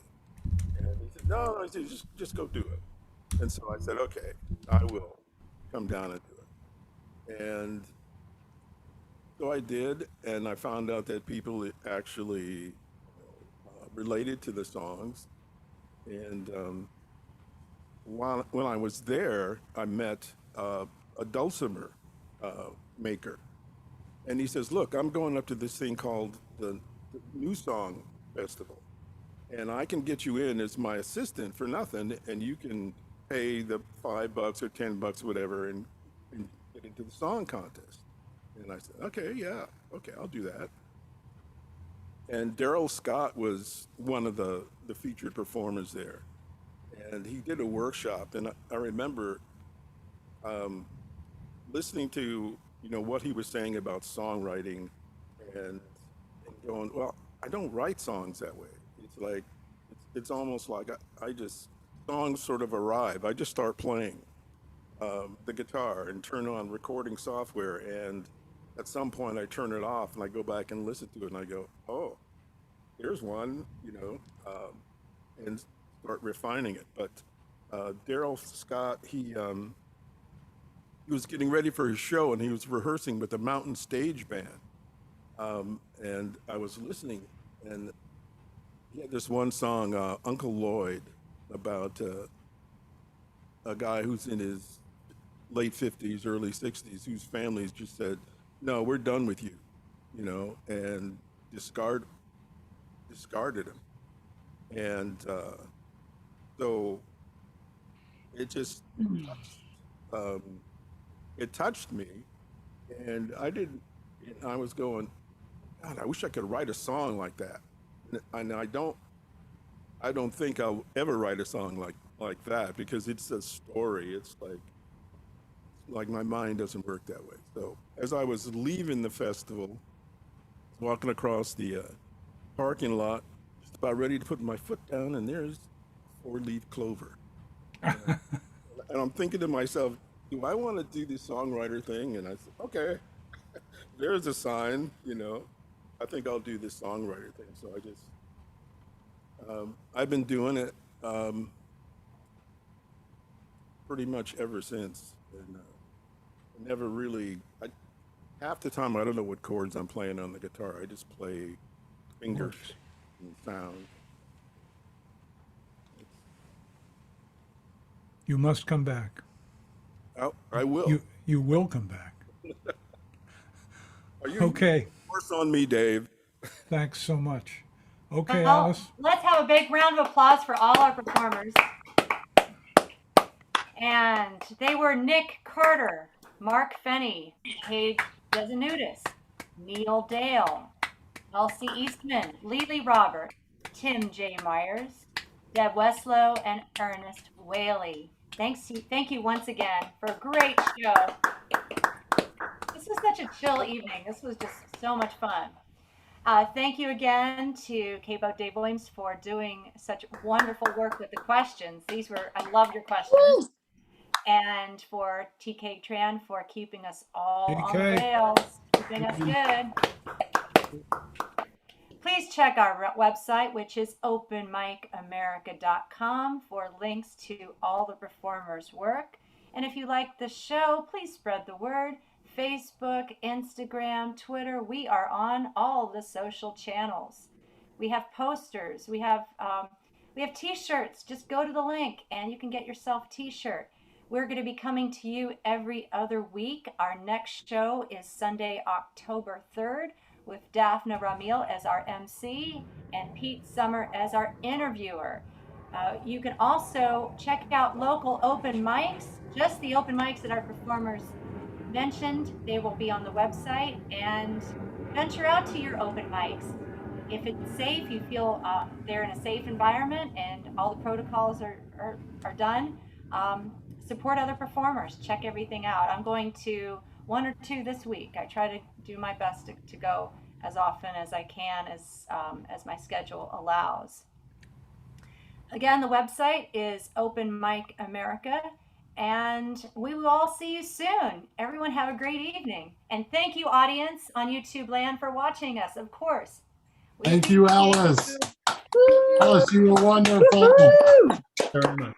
And he said, "No," I said, just go do it." And so I said, "Okay, I will come down and do it." And so I did, and I found out that people actually related to the songs. And when I was there, I met a dulcimer maker. And he says, "Look, I'm going up to this thing called the New Song Festival, and I can get you in as my assistant for nothing, and you can pay the $5 or $10, whatever, and get into the song contest." And I said, "Okay, yeah, okay, I'll do that." And Daryl Scott was one of the featured performers there, and he did a workshop, and I remember listening to, you know, what he was saying about songwriting, and going, "Well, I don't write songs that way. It's like it's almost like I just songs sort of arrive. I just start playing the guitar and turn on recording software, and at some point I turn it off and I go back and listen to it and I go, oh, here's one, you know, and start refining it." But Daryl Scott, he was getting ready for his show and he was rehearsing with the Mountain Stage Band. And I was listening, and he had this one song, Uncle Lloyd, about a guy who's in his late 50s, early 60s, whose family's just said, "No, we're done with you," you know, and discarded him. And so it just it touched me, and I was going, "God, I wish I could write a song like that." And I don't think I'll ever write a song like that, because it's a story. It's like my mind doesn't work that way. So as I was leaving the festival, walking across the parking lot, just about ready to put my foot down, and there's 4-leaf clover. And I'm thinking to myself, do I want to do this songwriter thing? And I said, okay, there's a sign, you know. I think I'll do this songwriter thing. So I just, I've been doing it pretty much ever since. And never really, half the time I don't know what chords I'm playing on the guitar. I just play fingers and sound. You must come back. I will. You will come back. Are you Okay, worse on me, Dave? thanks so much. Okay, Well, Alice. let's have a big round of applause for all our performers. And they were Nick Carter, Mark Fenny, Paige Desinutis, Neil Dale, Elsie Eastman, LeeLee Robert, Tim J. Myers, Deb Weslow, and Ernest Whaley. Thank you once again for a great show. This was such a chill evening. This was just so much fun. Thank you again to K-Bo Dave Williams for doing such wonderful work with the questions. I love your questions. And for TK Tran for keeping us all on the rails, keeping us good. Please check our website, which is openmicamerica.com, for links to all the performers' work. And if you like the show, please spread the word. Facebook, Instagram, Twitter, we are on all the social channels. We have posters, we have t-shirts. Just go to the link and you can get yourself a t-shirt. We're going to be coming to you every other week. Our next show is Sunday, October 3rd, with Daphne Ramil as our MC and Pete Summer as our interviewer. You can also check out local open mics, just the open mics that our performers mentioned. They will be on the website, and venture out to your open mics. If it's safe, you feel they're in a safe environment and all the protocols are done, support other performers. Check everything out. I'm going to 1 or 2 this week. I try to do my best to go as often as I can as my schedule allows. Again, the website is Open Mic America, and we will all see you soon. Everyone have a great evening. And thank you, audience on YouTube land, for watching us, of course. Thank you, Alice. Alice, you were wonderful. Very much.